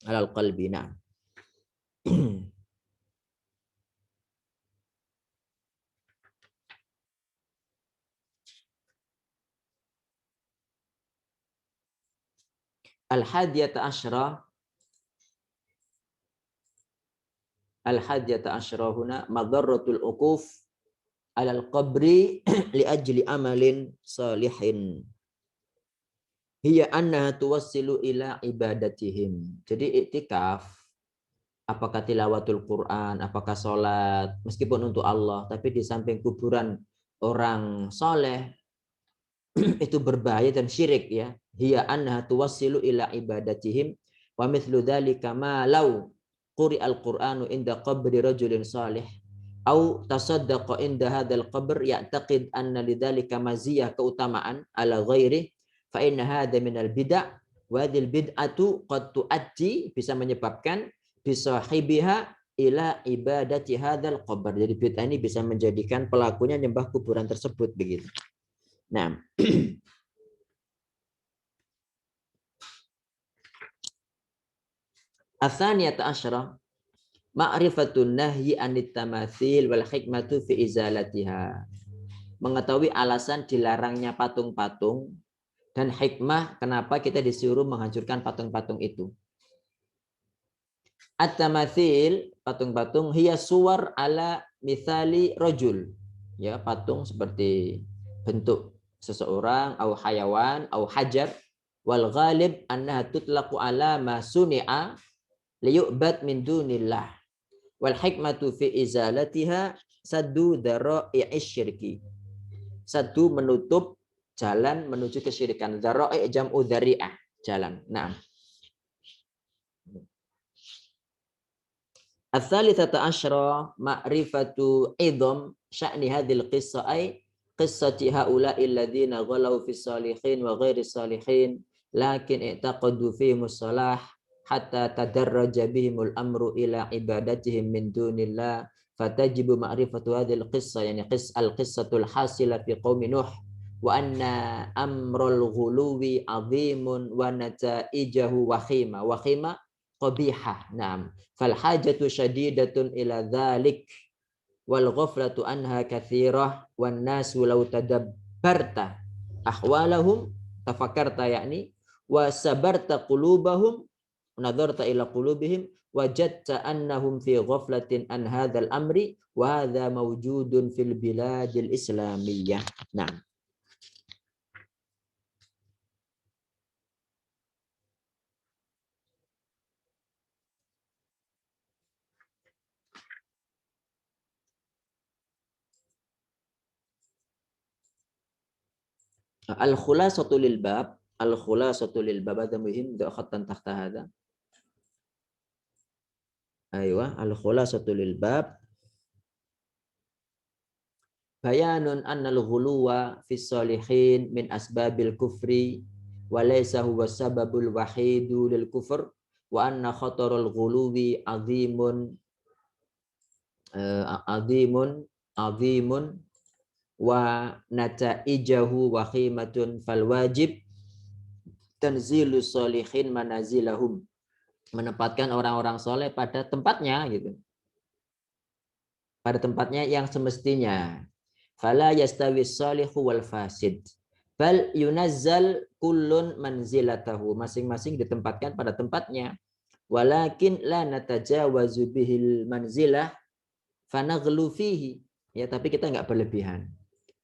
'Alal qalbi. Nah. Al-hadiyata asyra Al-hadiyata asyra huna madarratul uquf alal qabri li ajli amalin salihin. Hiya annaha tuwassilu ila ibadatihim. Jadi iktikaf, apakah tilawatul Quran, apakah sholat, meskipun untuk Allah, tapi di samping kuburan orang soleh, itu berbahaya dan syirik ya. Hiya annaha tuwassilu ila ibadatihim wa mithlu dzalika ma law quri'al Qur'anu inda qabri rajulin salih au tasaddaqa inda hadzal qabr ya'taqid anna lidzalika maziyah keutamaan ala ghairi fa inna hadza minal bid'ah wa hadhil bid'atu qad tu'addi bisa menyebabkan bisahibiha ila ibadati hadzal qabr. Jadi bid'ah ini bisa menjadikan pelakunya nyembah kuburan tersebut begitu. Nah, Atsaniyata asyra ma'rifatun nahyi anit tamatsil wal hikmatu fi izalatiha. Mengetahui alasan dilarangnya patung-patung dan hikmah kenapa kita disuruh menghancurkan patung-patung itu. At-tamatsil, patung-patung, hiya suwar ala mithali rajul. Ya, patung seperti bentuk seseorang au hayawan au hajar wal ghalib annaha tutlaqu ala ma suni'a liyu'bad min dunillah wal hikmatu fi izalatiha saddu dara'i'ish syirki. Satu menutup jalan menuju kesyirikan. Dara'i' jam'u dzari'ah, jalan. Naam. Ats-tsalitsata asyra ma'rifatu idham sya'ni hadhil qissah ay qissati haula'i alladziina ghalau fis salihin wa ghairi salihin lakin i'taqadu fihimus salah hatta tadarraja bihimul amru ila ibadatihim min dunillah fatajibu ma'rifatu hadhil qissah yani al-qissatul hasila fi qaumi nuh wa anna amrul ghuluwi 'azimun wa nataijahu wakhima qabihah. Naam. Fal hajatu syadidatun ila dzalik wal ghaflatu anha katsirah wan nasu law tadabbarta ahwalahum tafakkarta yakni wa sabarta qulubahum nadarta ila qulubihim wajadta annahum fi ghaflatin an hadzal amri wa hadza mawjudun fil biladil islamiyah. Naam. Al-khulasatu lil bab, al-khulasatu lil bab hada muhim da khattan tahta hada. Aywa, al-khulasatu lil bab bayanun annal ghuluwa fis salihin min asbabil kufri wa laysa huwa sababul wahidu lil kufr wa anna khatarul ghuluwi azimun wa nataijahu wahimatun fal wajib tanzilus solihin manazilahum, menempatkan orang-orang soleh pada tempatnya gitu, pada tempatnya yang semestinya. Fala yastawi salihu wal fasid bal yunazzal kullun manzilatahu, masing-masing ditempatkan pada tempatnya. Walakin la natajawazu bihil manzilah fanaghlu fihi, ya tapi kita enggak berlebihan.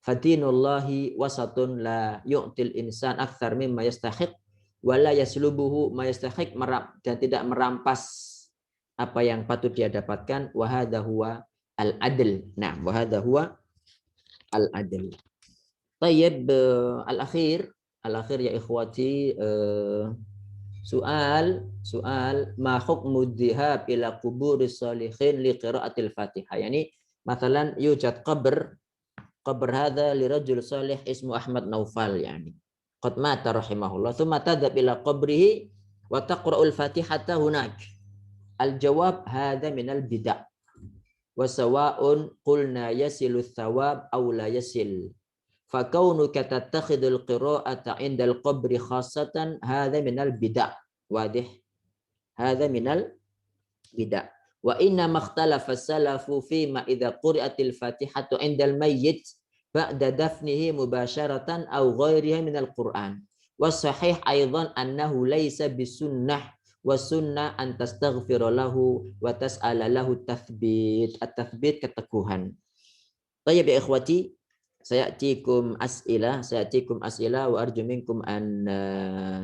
Fadinullahi wasatun la yu'til insan akthar mimma yastahiq wa la yaslubuhu ma yastahiq, dan tidak merampas apa yang patut dia dapatkan. Wa hadza huwa al-adl. Nah, wa hadza huwa al-adl. Tayyib, al-akhir ya ikhwati, soal ma hukmu dhihab ila quburis salihin li qiraatil Fatihah. Yani masalan yujad qabr hadha li rajul salih ismu Ahmad Naufal, yani qad mata rahimahullah thumma tadhab ila qabrihi wa taqra'ul Fatihata hunak. Al-jawab hadza minal bid'ah. Wa sawa'un qulna yasilu thawab aw la yasil. Fa kaunuka tattakhidul qira'ata 'indal qabri khassatan hadza minal bid'ah. Wadih. Hadza minal bid'ah. Wa inna makhtalafa salafu fima idza quri'atil Fatihatu 'indal mayyit ba'da dafnihi mubasharatan aw ghairiha minal Qur'an. Wa sahih aidan annahu laisa bisunnah wa sunnah an tastaghfira lahu wa tas'ala lahu tathbit. At-tathbit keteguhan. Tayyib ya ikhwati, sayatikum as'ilah wa arju minkum an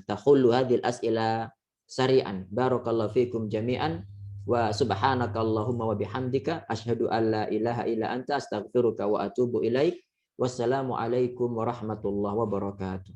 takhullu hadhil as'ilah sari'an. Barakallahu fikum jami'an wa subhanakallahumma wa bihamdika asyhadu an la ilaha illa anta astaghfiruka wa atubu ilaik. Wassalamu alaikum warahmatullahi wabarakatuh.